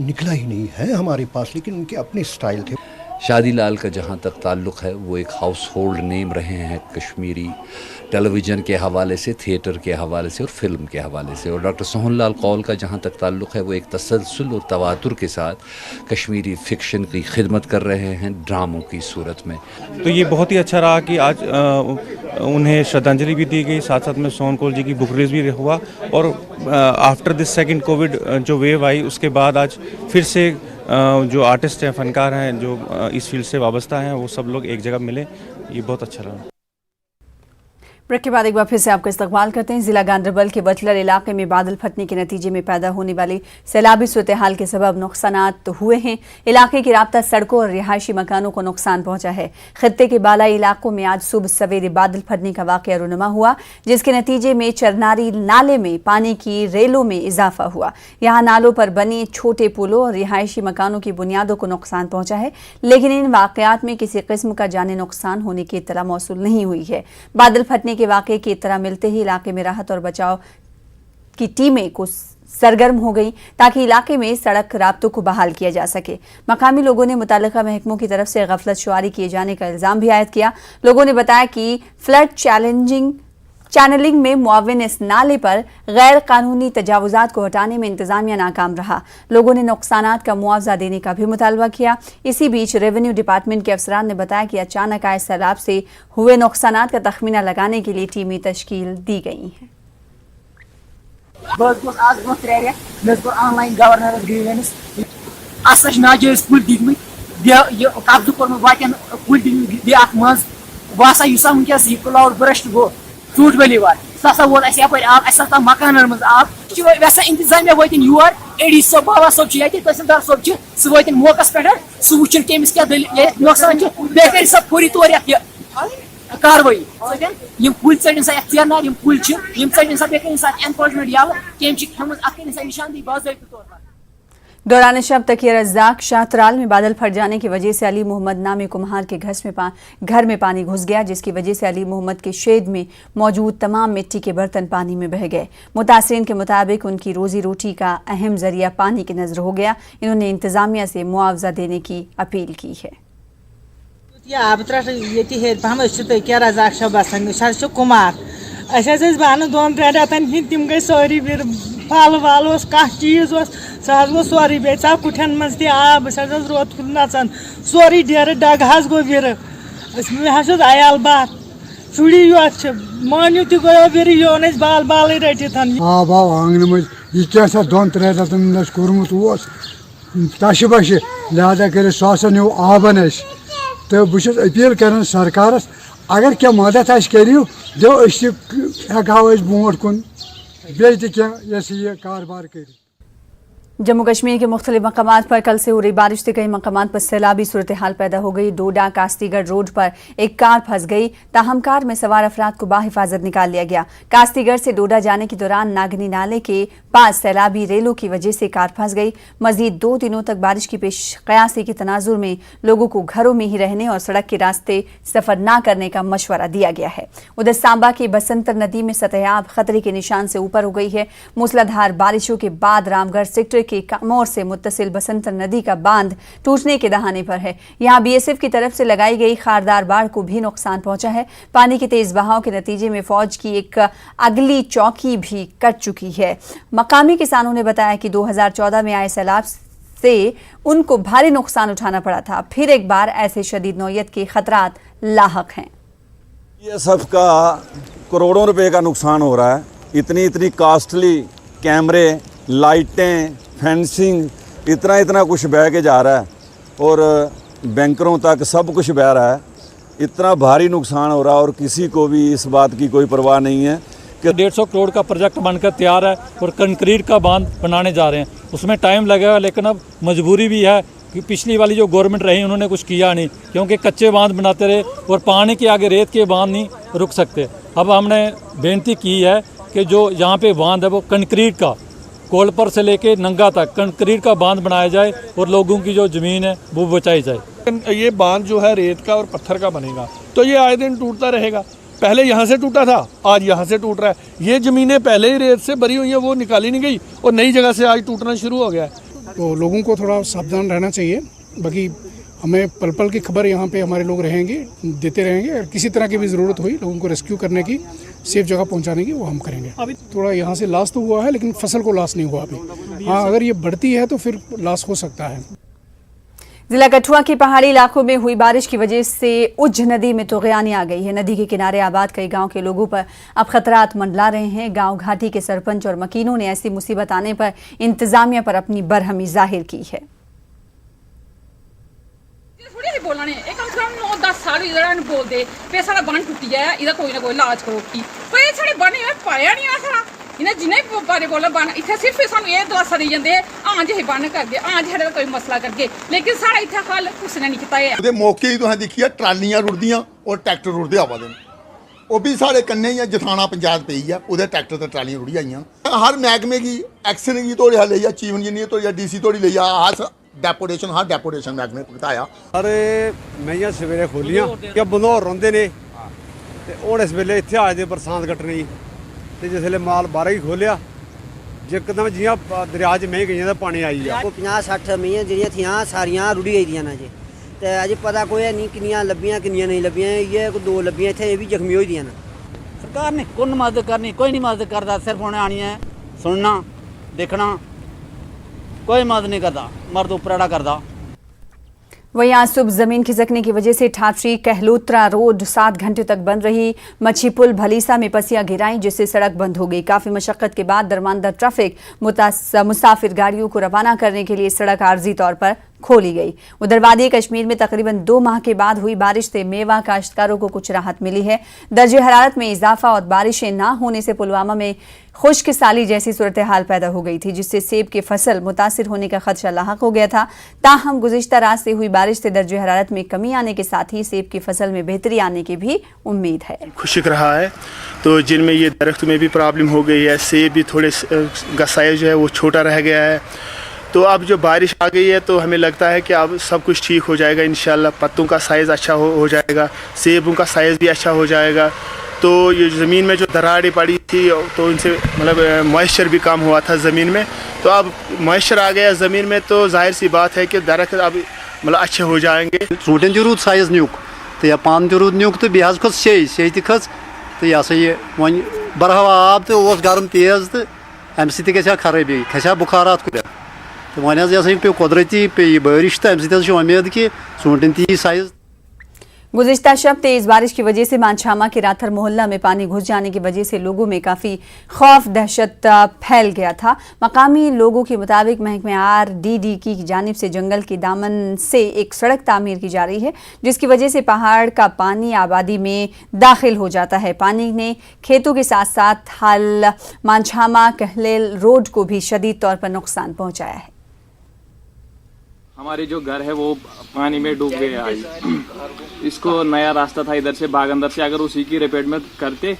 निकला ही नहीं है हमारे पास, लेकिन उनके अपने स्टाइल थे। शादीलाल का जहाँ तक ताल्लुक़ है वो एक हाउस होल्ड नेम रहे हैं कश्मीरी टेलीविज़न के हवाले से, थिएटर के हवाले से और फिल्म के हवाले से। और डॉक्टर सोहनलाल कौल का जहाँ तक ताल्लुक़ है वो एक तसलसल और तवातुर के साथ कश्मीरी फ़िक्शन की खिदमत कर रहे हैं ड्रामों की सूरत में। तो ये बहुत ही अच्छा रहा कि आज उन्हें श्रद्धांजलि भी दी गई, साथ साथ में सोहन कौल जी की बुक रिलीज़ भी हुआ। और आफ्टर दिस सेकंड कोविड जो वेव आई उसके बाद आज फिर से जो आर्टिस्ट हैं, फ़नकार हैं, जो इस फील्ड से वाबस्ता हैं, वो सब लोग एक जगह मिले। ये बहुत अच्छा रहा। ब्रेक के बाद एक बार फिर से आपका इस्तकबाल करते हैं। जिला गांधरबल के बटलर इलाके में बादल फटने के नतीजे में पैदा होने वाली सैलाबी सूरत-ए-हाल के सबब नुकसानात हुए हैं। इलाके की राब्ता सड़कों और रिहायशी मकानों को नुकसान पहुंचा है। खित्ते के बालाई इलाकों में आज सुबह सवेरे बादल फटने का वाक़या रूनुमा हुआ, जिसके नतीजे में चरनारी नाले में पानी की रेलों में इजाफा हुआ। यहाँ नालों पर बने छोटे पुलों और रिहायशी मकानों की बुनियादों को नुकसान पहुंचा है, लेकिन इन वाक़यात में किसी किस्म का जानी नुकसान होने की इत्तला मौसूल नहीं हुई है। बादल फटने के वाक़े की इत्तला मिलते ही इलाके में राहत और बचाव की टीमें कुछ सरगर्म हो गई ताकि इलाके में सड़क राब्तों को बहाल किया जा सके। मकामी लोगों ने मुतालिका महकमों की तरफ से गफलत शुआरी किए जाने का इल्ज़ाम भी आयद किया। लोगों ने बताया कि फ्लड चैनलिंग में मुआविन इस नाले पर गैर कानूनी तजावुजात को हटाने में इंतजामिया नाकाम रहा। लोगों ने नुकसानात का मुआवजा देने का भी मुतालबा किया। इसी बीच रेवेन्यू डिपार्टमेंट के अफसरान ने बताया कि अचानक आए सैलाब से हुए नुकसानात का तखमीना लगाने के लिए टीमें तश्कील दी गई हैं। फ्रूट वैली वाल ससा वो आब असा मकान मज आब वैसा इंतजामिया वतन योर एडी सब बाबा सब तहसीलदार सब सह वतन मौकस पे सह वुचन कमिस क्या नुकसान बेहतर सब पूरी तौर कार्रवाई कुल इन सा फेरनार कुल इन सा एनक्रोचमेंट यल कम निशानदी बाज़ाब्ती तौर पर। दौरान शब तकिया रज़ाक शाहतराल में बादल फट जाने की वजह से अली मोहम्मद नामी कुम्हार के घर में पानी घुस गया, जिसकी वजह से अली मोहम्मद के शेड में मौजूद तमाम मिट्टी के बर्तन पानी में बह गए। मुतासिरीन के मुताबिक उनकी रोजी रोटी का अहम जरिया पानी की नजर हो गया। इन्होंने इंतजामिया से मुआवजा देने की अपील की है। तम गई सारी फल वल कह चीज सह गो सोरी बे कुठन मज तब रोत नचान सोरी डेर डग गो वर मे आयाल बात शुड़ी योत मानियो तु गयो बेरी योन बाल बाल रटित आब आव आंगन मज यह क्या दोन त्रे रतन कोर्मुत तश बश लिहाजा कर सह न्यू आबन तो बहुत अपील कर सरकारस अगर क्या मदद करू दो हेको ब्रोट कुन बे क्या कारोबार कर। जम्मू कश्मीर के मुख्तलिफ मकामात पर कल से हो रही बारिश से कई मकामात पर सैलाबी सूरत हाल पैदा हो गई। डोडा कास्तीगढ़ रोड पर एक कार फंस गई, ताहम कार में सवार अफराद को बाहिफाजत निकाल लिया गया। कास्तीगढ़ से डोडा जाने के दौरान नागनी नाले के पास सैलाबी रेलों की वजह से कार फंस गई। मजीद 2 दिनों तक बारिश की पेश कयासी के तनाजुर में लोगों को घरों में ही रहने और सड़क के रास्ते सफर न करने का मशवरा दिया गया है। उधर सांबा की बसंतर नदी में सतह खतरे के निशान से ऊपर हो गई है। मूसलाधार बारिशों के बाद रामगढ़ सेक्टर के कामोर से मुत्तसिल बसंतर नदी का बांध टूटने के दहाने पर है। यहां बीएसएफ की तरफ से लगाई गई खारदार बाड़ को भी नुकसान पहुंचा है। पानी के तेज बहाव के नतीजे में फौज की एक अगली चौकी भी कट चुकी है। मकामी किसानों ने बताया कि 2014 में आए सैलाब से उनको भारी नुकसान उठाना पड़ा था। फिर एक बार ऐसे शदीद नौयत के खतरात लाहक हैं। बीएसएफ का करोड़ों रुपए का नुकसान हो रहा है। इतनी कॉस्टली कैमरे, लाइटें, फेंसिंग, इतना कुछ बह के जा रहा है और बैंकरों तक सब कुछ बह रहा है। इतना भारी नुकसान हो रहा है और किसी को भी इस बात की कोई परवाह नहीं है कि 150 करोड़ का प्रोजेक्ट बनकर तैयार है और कंक्रीट का बांध बनाने जा रहे हैं। उसमें टाइम लगेगा, लेकिन अब मजबूरी भी है कि पिछली वाली जो गवर्नमेंट रही उन्होंने कुछ किया नहीं, क्योंकि कच्चे बांध बनाते रहे और पानी के आगे रेत के बांध नहीं रुक सकते। अब हमने बेनती की है कि जो यहाँ पे बांध है वो कंक्रीट का, कोलपर से लेके नंगा तक कंक्रीट का बांध बनाया जाए और लोगों की जो ज़मीन है वो बचाई जाए। ये बांध जो है रेत का और पत्थर का बनेगा तो ये आए दिन टूटता रहेगा। पहले यहाँ से टूटा था, आज यहाँ से टूट रहा है। ये ज़मीनें पहले ही रेत से भरी हुई हैं, वो निकाली नहीं गई और नई जगह से आज टूटना शुरू हो गया है। तो लोगों को थोड़ा सावधान रहना चाहिए। बाकी हमें पल पल की खबर यहाँ पे हमारे लोग रहेंगे, देते रहेंगे। अगर किसी तरह की भी ज़रूरत हुई लोगों को रेस्क्यू करने की, सेफ जगह पहुँचाने की, वो हम करेंगे। अभी थोड़ा यहाँ से लॉस तो हुआ है, लेकिन फसल को लॉस नहीं हुआ अभी। हाँ, अगर ये बढ़ती है तो फिर लॉस हो सकता है। जिला कठुआ के पहाड़ी इलाकों में हुई बारिश की वजह से उज्ज नदी में तुग़यानी आ गई है। नदी के किनारे आबाद कई गांव के लोगों पर अब खतरात मंडला रहे हैं। गांव घाटी के सरपंच और मकीनों ने ऐसी मुसीबत आने पर इंतजामिया पर अपनी बरहमी जाहिर की है। बोलना नहीं, एक कम से कम 9-10 साल इधर बोल दे पे सारा बन टूटी है, इधर कोई ना कोई इलाज करो की पे सारे बने पाया नहीं आ सारा इन्हें जिन्हें बारे बोला बन इतने सिर्फ सानू ये दलासा दी जाते आज ही बन करके आज साढ़े कोई मसला करके, लेकिन सारा इतना हल कुछ ने नहीं किया है। ਉਹਦੇ ਮੌਕੇ ਹੀ ਤੁਸੀਂ ਦੇਖਿਆ ਟਰਾਲੀਆਂ ਰੁੜਦੀਆਂ ਔਰ ਟਰੈਕਟਰ ਰੁੜਦੇ ਆਵਾਦੇ ਨੇ। ਉਹ ਵੀ ਸਾਡੇ ਕੰਨੇ ਹੀ ਜਥਾਣਾ ਪੰਚਾਇਤ ਪਈ ਆ, ਉਹਦੇ ਟਰੈਕਟਰ ਤੇ ਟਰਾਲੀਆਂ ਰੁੜੀ ਆਈਆਂ। ਹਰ ਮਹਿਕਮੇ ਦੀ ਐਕਸ਼ਨ की तोड़ी ले चीफ इंजीनियर तोड़ी डीसी तोड़ी ले हर डेपोटेशन हर डेपोटेशन महकमे भुगताया। अरे मैं सवेरे खोलियां कि बंदौर रोंदे ने ते हुण इस वेले इत्थे आए दे बरसात कट्टने ते जिसले माल बाहर ही खोलिया जकदम जियां दरिया च मही गई पानी आई आ। 50-60 मईयां जिहड़ियां थियां सारियां रुड़ी गईयां ने जी ते अजे पता कोई नहीं किन्नियां लब्बियां किन्नियां नहीं लब्बियां। ये 2 लब्बियां इत्थे भी जख्मी होई दियां ने। सरकार ने कौन मदद करनी, कोई नहीं मदद करता। सिर्फ उन्हें आनी है सुनना देखना, कोई मदद नहीं करता, मर्द उपराड़ा करता। वहीं आज सुबह जमीन खिसकने की वजह से ठाठरी कहलोत्रा रोड 7 घंटे तक बंद रही। मच्छी पुल भलीसा में पसियां गिराई जिससे सड़क बंद हो गई। काफी मशक्कत के बाद दरमानदार ट्रैफिक मुसाफिर गाड़ियों को रवाना करने के लिए सड़क आर्जी तौर पर खोली गई। उधर वादी कश्मीर में तकरीबन 2 माह के बाद हुई बारिश से मेवा काश्तकारों को कुछ राहत मिली है। दर्जे हरारत में इजाफा और बारिशें ना होने से पुलवामा में खुश्क साली जैसी सूरत हाल पैदा हो गई थी, जिससे सेब की फसल मुतासिर होने का खदशा लाहक हो गया था। ताहम गुज़िश्ता रात से हुई बारिश से दर्जे हरारत में कमी आने के साथ ही सेब की फसल में बेहतरी आने की भी उम्मीद है। खुश्क रहा है तो जिनमें ये दरख्त में भी प्रॉब्लम हो गई है, सेब भी थोड़े का साइज जो है वो छोटा रह गया है। तो अब जो बारिश आ गई है तो हमें लगता है कि अब सब कुछ ठीक हो जाएगा इंशाल्लाह। पत्तों का साइज़ अच्छा हो जाएगा, सेबों का साइज़ भी अच्छा हो जाएगा। तो ये ज़मीन में जो दरारें पड़ी थी तो उनसे मतलब मॉइस्चर भी कम हुआ था ज़मीन में, तो अब मॉइस्चर आ गया ज़मीन में तो जाहिर सी बात है कि दरख्त अब मतलब अच्छे हो जाएंगे। ूटन रूद साइज न्यूक तो या पान रूद न्यूक तो बेहद खस शे खस तो यह सा ये वन बरहवा आब तो गर्म तेज तो अम सा खराबी खसा बुखारात कुछ तो वन पे कुदरती पे बारिश तो अम उम्मीद कि ूटन ती साइज। गुज़िश्ता शब तेज़ बारिश की वजह से मानछामा के राथर मोहल्ला में पानी घुस जाने की वजह से लोगों में काफ़ी खौफ दहशत फैल गया था। मकामी लोगों के मुताबिक महकमे RDD की जानिब से जंगल के दामन से एक सड़क तामीर की जा रही है, जिसकी वजह से पहाड़ का पानी आबादी में दाखिल हो जाता है। पानी ने खेतों के साथ साथ हाल मानछामा कहलेल रोड को भी शदीद तौर पर नुकसान पहुँचाया है। हमारे जो घर है वो पानी में डूब गए आज। इसको नया रास्ता था इधर से बागंदर से, अगर उसी की रिपेयर में करते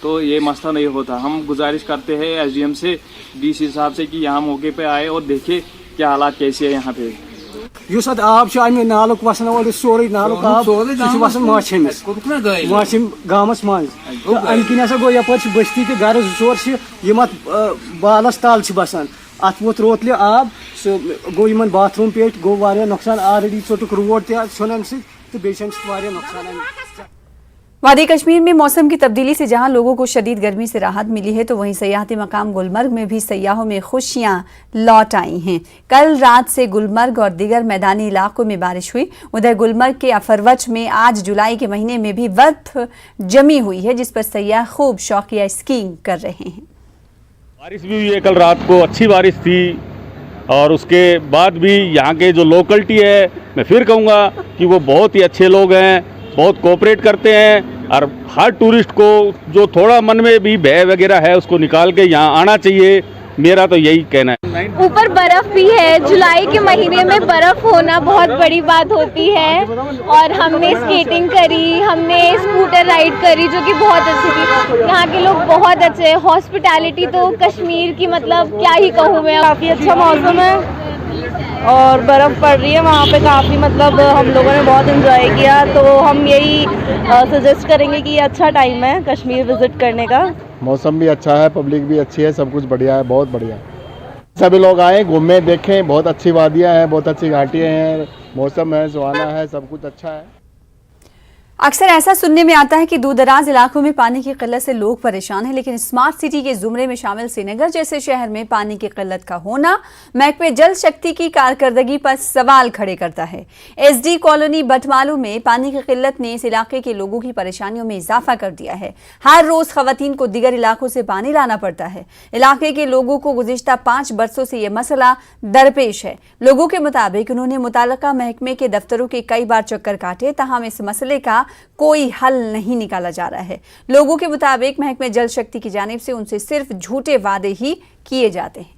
तो ये मसला नहीं होता। हम गुजारिश करते हैं SDM से, DC साहब से कि यहाँ मौके पे आए और देखे क्या हालात कैसे है यहाँ पे। युस आब नालुक वसान और सोरे नालुक आब वसान माछम गामस मज अमकिन गो यप बस्ती के घर जोर यम बालस तल बसान अत वोत रोतल आब गो इन बाथरूम पेट गो वारिया नुकसान ऑलरेडी चोटुक रोड तन तो बेचन नुकसान। वादी कश्मीर में मौसम की तब्दीली से जहां लोगों को शदीद गर्मी से राहत मिली है, तो वहीं सयाहती मकाम गुलमर्ग में भी सयाहों में खुशियां लौट आई हैं। कल रात से गुलमर्ग और दीगर मैदानी इलाकों में बारिश हुई। उधर गुलमर्ग के अफरवच में आज जुलाई के महीने में भी बर्फ जमी हुई है, जिस पर सयाह खूब शौकिया स्कीइंग कर रहे हैं। बारिश भी हुई है कल रात को, अच्छी बारिश थी। और उसके बाद भी यहाँ के जो लोकलिटी है, मैं फिर कहूँगा कि वो बहुत ही अच्छे लोग हैं, बहुत कोऑपरेट करते हैं। और हर टूरिस्ट को जो थोड़ा मन में भी भय वगैरह है उसको निकाल के यहाँ आना चाहिए, मेरा तो यही कहना है। ऊपर बर्फ भी है, जुलाई के महीने में बर्फ होना बहुत बड़ी बात होती है। और हमने स्केटिंग करी, हमने स्कूटर राइड करी जो कि बहुत अच्छी थी। यहाँ के लोग बहुत अच्छे हैं, हॉस्पिटैलिटी तो कश्मीर की मतलब क्या ही कहूँ मैं। काफ़ी अच्छा मौसम है और बर्फ़ पड़ रही है वहाँ पे काफ़ी, मतलब हम लोगों ने बहुत एंजॉय किया। तो हम यही सजेस्ट करेंगे कि ये अच्छा टाइम है कश्मीर विज़िट करने का। मौसम भी अच्छा है, पब्लिक भी अच्छी है, सब कुछ बढ़िया है, बहुत बढ़िया। सभी लोग आए, घूमें, देखें, बहुत अच्छी वादियाँ हैं, बहुत अच्छी घाटियाँ हैं, मौसम है, सुहाना है, सब कुछ अच्छा है। अक्सर ऐसा सुनने में आता है कि दूर दराज इलाकों में पानी की किल्लत से लोग परेशान हैं, लेकिन स्मार्ट सिटी के जुमरे में शामिल श्रीनगर जैसे शहर में पानी की किल्लत का होना महकमे जल शक्ति की कारकर्दगी पर सवाल खड़े करता है। SD कॉलोनी बटमालू में पानी की किल्लत ने इस इलाके के लोगों की परेशानियों में इजाफा कर दिया है। हर रोज खवातीन को दीगर इलाकों से पानी लाना पड़ता है। इलाके के लोगों को गुज़िश्ता 5 बरसों से यह मसला दरपेश है। लोगों के मुताबिक उन्होंने मुताल्लिका महकमे के दफ्तरों के कई बार चक्कर काटे, ताहम इस मसले का कोई हल नहीं निकाला जा रहा है। लोगों के मुताबिक महकमे जल शक्ति की जानिब से उनसे सिर्फ झूठे वादे ही किए जाते हैं।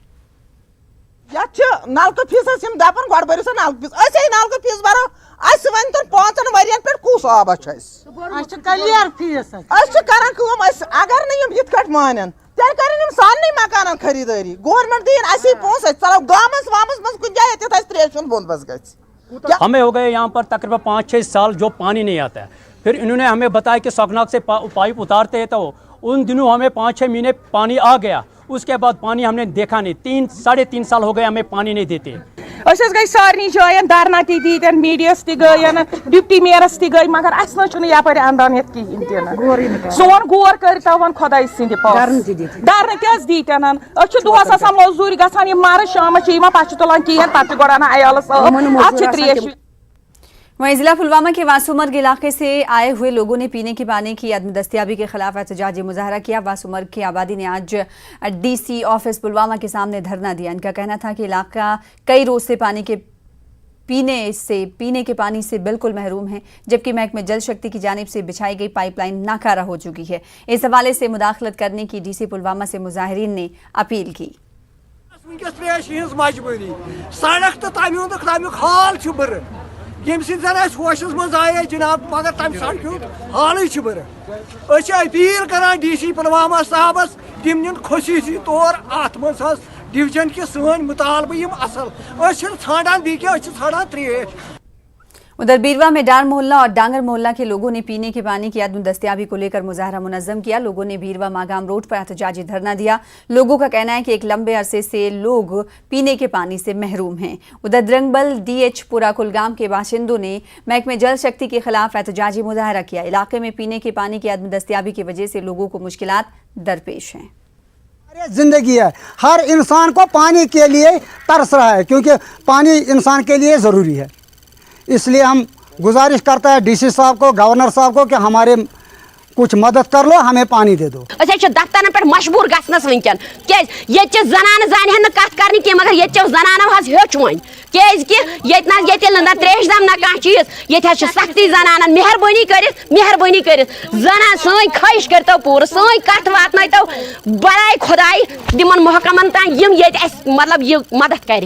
नलक फीस दपान गो बरो नलक फीस नलक फीस बरो वन तो 5 वरियन पे कुस आब क्लियर फीस अगर नहीं ये मान तेल कर सारे मकान खरीदारी गवर्नमेंट दिन पोस चलो गामस वामस मज कुछ जाए त्रेश बोंद बस ग। हमें हो गए यहाँ पर तकरीबन 5-6 साल जो पानी नहीं आता है। फिर इन्होंने हमें बताया कि सकनाक से पाइप उतारते हैं, तो उन दिनों हमें 5-6 महीने पानी आ गया। उसके बाद पानी हमने देखा नहीं, 3-3.5 साल हो गए हमें पानी नहीं देते। गई सारे जायन धरना दीन मीडियस तन डिप्टी मेयरस गई, मगर यपर अंदान कहें सोन गोर कर खुदा सद धरना क्या दीन दोस मजदूरी ग मर शाम पे तुलान कहें पे गोड़ान अयालस त्रेश। वहीं जिला पुलवामा के वासुमर्ग इलाके से आए हुए लोगों ने पीने के पानी की अदम दस्तियाबी के खिलाफ एहतजाजी मुजाहरा किया। वासुमर्ग की आबादी ने आज DC ऑफिस पुलवामा के सामने धरना दिया। इनका कहना था कि इलाका कई रोज से पीने के पानी से बिल्कुल महरूम है, जबकि महकमे जल शक्ति की जानिब से बिछाई गई पाइपलाइन नाकारा हो चुकी है। इस हवाले से मुदाखलत करने की DC पुलवामा से मुजाहिरीन ने अपील की। ये होशस मज आए जनाब, मगर तम सड़क हाल बुर। अपील कर DC पुलवामा साहबस तम नीन खसूसी तौर अत मज डिवीजन के सन मुतालबे असल ान बी ान त्रेश। उधर बीरवा में डार मोहल्ला और डांगर मोहल्ला के लोगों ने पीने के पानी की अदम दस्तियाबी को लेकर मुजाहरा मुनज़्ज़म किया। लोगों ने बीरवा मागाम रोड पर एहतजाजी धरना दिया। लोगों का कहना है कि एक लंबे अरसे से लोग पीने के पानी से महरूम हैं। उधर द्रंगबल DH पुरा कुलगाम के बाशिंदों ने महकमे जल शक्ति के खिलाफ एहतजाजी मुजाहरा किया। इलाके में पीने के पानी की अदम दस्तियाबी की वजह से लोगों को मुश्किलात दरपेश हैं। जिंदगी है, हर इंसान को पानी के लिए तरस रहा है, क्योंकि पानी इंसान के लिए ज़रूरी है। इसलिए हम गुजारिश करता है डीसी साहब को, गवर्नर साहब को कि हमारे कुछ मदद कर लो, हमें पानी दे दो। दफ्तर पे मजबूर गस वनकन क्या जनान जान कत कर की मगर ये जनान हेच वन क्या ना त्रेश दम ना कह चीज ये सख्ती जनान मेहरबानी कर जनान सन ख्वाहिश करतो पूर सन कत वात बड़ाई खुदाई दिमन महकमन तान यम मतलब ये मदद कर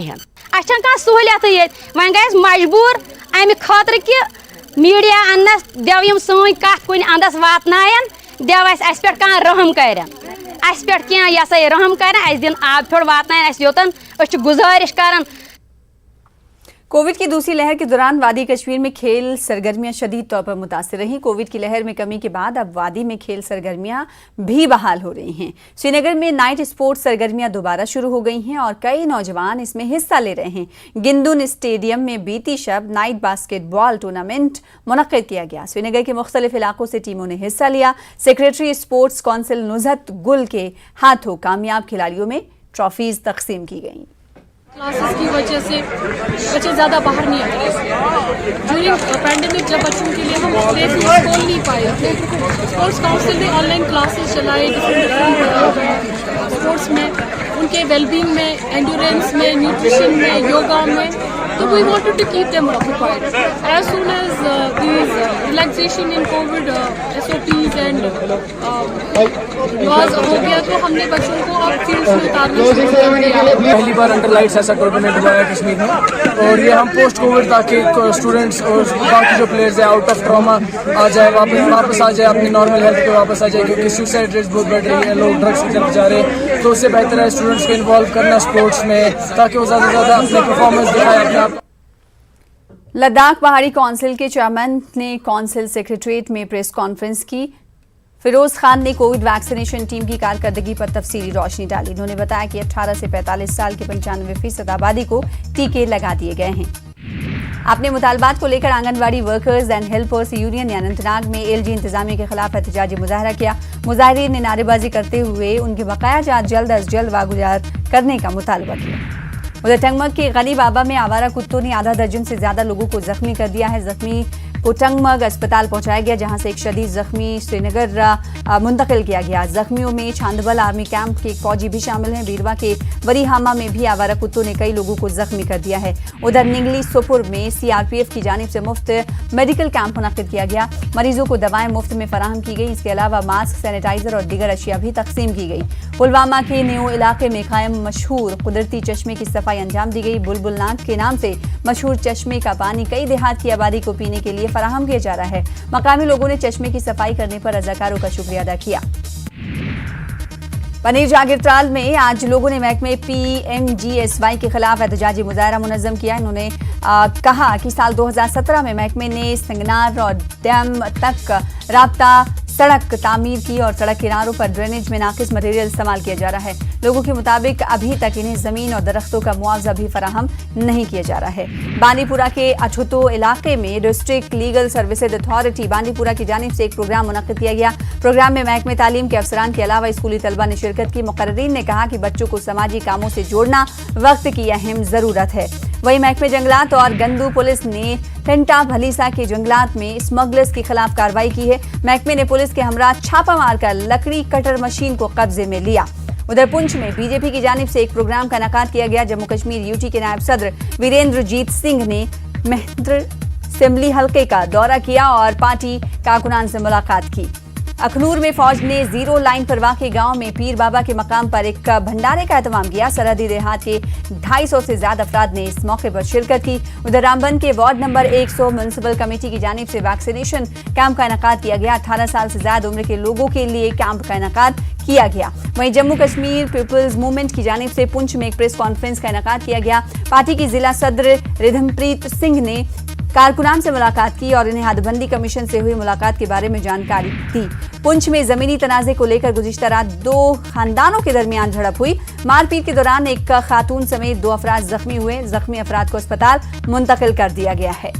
कह सहूलियत ये वन गए मजबूर अमि खतर कि मीडिया अंदस देव यम सन कत कुन अंदस वातनायन देव अस पे कह रहम कर अस पे क्या यह सा रहम कर दिन आब थोड़ वातनायन अस योतन गुजारिश कर। कोविड की दूसरी लहर के दौरान वादी कश्मीर में खेल सरगर्मियां शदीद तौर पर मुतासिर रहीं। कोविड की लहर में कमी के बाद अब वादी में खेल सरगर्मियां भी बहाल हो रही हैं। श्रीनगर में नाइट स्पोर्ट्स सरगर्मियां दोबारा शुरू हो गई हैं और कई नौजवान इसमें हिस्सा ले रहे हैं। गिंदुन स्टेडियम में बीती शब नाइट बास्केटबॉल टूर्नामेंट मुनक्किद किया गया। श्रीनगर के मुख्तलिफ इलाकों से टीमों ने हिस्सा लिया। सेक्रेटरी स्पोर्ट्स काउंसिल नुज़हत गुल के हाथों कामयाब खिलाड़ियों में ट्रॉफीज तकसीम की गईं। क्लासेस की वजह से बच्चे ज़्यादा बाहर नहीं आ रहे। ड्यूरिंग पैंडेमिक जब बच्चों के लिए हम प्लेस खोल नहीं पाए थे, स्पोर्ट्स काउंसिल ने ऑनलाइन क्लासेस चलाए डिफरेंट स्पोर्ट्स में, उनके वेलबींग में, एंड्योरेंस में, न्यूट्रिशन में, योगा में। तो we wanted to keep them occupied as soon as these relaxation in Covid SOPs and laws हो गया, तो हमने बच्चों को अब फील्ड्स में उतारना शुरू कर दिया। पहली बार अंडर लाइट्स ऐसा टूर्नामेंट हुआ है कश्मीर में, और ये हम पोस्ट कोविड ताकि स्टूडेंट्स और बाकी जो प्लेयर्स हैं आउट ऑफ ट्रॉमा आ जाए, वापस आ जाए, अपनी नॉर्मल हेल्थ पे वापस आ जाए, क्योंकि सुसाइड रेट्स बहुत बढ़ रही है, लोग ड्रग्स की तरफ जा रहे हैं। तो उससे बेहतर है स्टूडेंट्स को इन्वॉल्व करना स्पोर्ट्स में, ताकि वो ज़्यादा से ज़्यादा अपनी परफॉर्मेंस दिखाए अपने आप। लद्दाख पहाड़ी काउंसिल के चेयरमैन ने काउंसिल सेक्रेटरीट में प्रेस कॉन्फ्रेंस की। फिरोज खान ने कोविड वैक्सीनेशन टीम की कारकर्दगी पर तफसीली रोशनी डाली। उन्होंने बताया कि 18 से 45 साल की 95% आबादी को टीके लगा दिए गए हैं। अपने मुतालबात को लेकर anganwadi workers and helpers union ने अनंतनाग में LG इंतजामिया के खिलाफ एहतजाजी मुजाहरा किया। मुजाहिरीन ने नारेबाजी करते हुए उनके बकाया जात जल्द अज जल्द वागुजार करने का मुतालबा किया। उधर टंगमग के गनी बाबा में आवारा कुत्तों ने आधा दर्जन से ज्यादा लोगों को जख्मी कर दिया है। जख्मी को टंगमग अस्पताल पहुंचाया गया, जहां से एक शदीद जख्मी श्रीनगर मुंतकिल किया गया। जख्मियों में छांदबल आर्मी कैंप के एक फौजी भी शामिल हैं। बीरवा के वरीहामा में भी आवारा कुत्तों ने कई लोगों को जख्मी कर दिया है। उधर निंगली सुपुर में CRPF की जानिब से मुफ्त मेडिकल कैंप मुनक्किद किया गया। मरीजों को दवाएं मुफ्त में फराहम की गई। इसके अलावा मास्क, सैनिटाइजर और दीगर अशिया भी तकसीम की गई। पुलवामा के नेओ इलाके में कायम मशहूर कुदरती चश्मे की सफाई अंजाम दी गई। बुलबुल नाथ के नाम से मशहूर चश्मे का पानी कई देहात की आबादी को पीने के लिए फराहम किया जा रहा है। मकामी लोगों ने चश्मे की सफाई करने पर रजाकारों का शुक्रिया अदा किया। पनीर जागीरताल में आज लोगों ने महकमे PMGSY के खिलाफ एहतजाजी मुजाहरा मुनज़्ज़म किया। इन्होंने कहा कि साल 2017 में महकमे ने सिंगनार और डैम तक राब्ता सड़क तामीर की और सड़क किनारों पर ड्रेनेज में नाकिस मटेरियल इस्तेमाल किया जा रहा है। लोगों के मुताबिक अभी तक इन्हें जमीन और दरख्तों का मुआवजा भी फराहम नहीं किया जा रहा है। बांदीपुरा के अछुतो इलाके में district legal services authority Bandipora की जानिब से एक प्रोग्राम मुनक्किद किया गया। प्रोग्राम में महकमे तालीम के अफसरान के अलावा स्कूली तलबा ने शिरकत की। मुकर्रीन ने कहा कि बच्चों को समाजी कामों से जोड़ना वक्त की अहम जरूरत है। वहीं महकमे जंगलात और गंदू पुलिस ने टेंटा भलीसा के जंगलात में स्मगलर्स के खिलाफ कार्रवाई की है। महकमे ने पुलिस के हमरा छापा मारकर लकड़ी कटर मशीन को कब्जे में लिया। उधर पुंछ में बीजेपी की जानिब से एक प्रोग्राम का इनेकाद किया गया। जम्मू कश्मीर UT के नायब सदर वीरेंद्रजीत सिंह ने महद्र असेंबली हल्के का दौरा किया और पार्टी कारकुनान से मुलाकात की। अखनूर में फौज ने जीरो लाइन पर वाक़े गांव में पीर बाबा के मकाम पर एक भंडारे का एहतमाम किया। सरहदी देहात के 250 से ज्यादा अफराद ने इस मौके पर शिरकत की। उधर रामबन के वार्ड नंबर 100 म्युनिसिपल कमेटी की जानिब से वैक्सीनेशन कैंप का इनेकाद किया गया। 18 साल से ज्यादा उम्र के लोगों के लिए कैंप का इनेकाद किया गया। वहीं जम्मू कश्मीर पीपल्स मूवमेंट की जानिब से पुंछ में एक प्रेस कॉन्फ्रेंस का इनेकाद किया गया। पार्टी की जिला सदर रिधमप्रीत सिंह ने कारकुनान से मुलाकात की और इन्हें हदबंदी कमीशन से हुई मुलाकात के बारे में जानकारी दी। पुंछ में जमीनी तनाज़े को लेकर गुज़िश्ता रात 2 खानदानों के दरमियान झड़प हुई। मारपीट के दौरान एक खातून समेत 2 अफराद जख्मी हुए। जख्मी अफराद को अस्पताल मुंतकिल कर दिया गया है।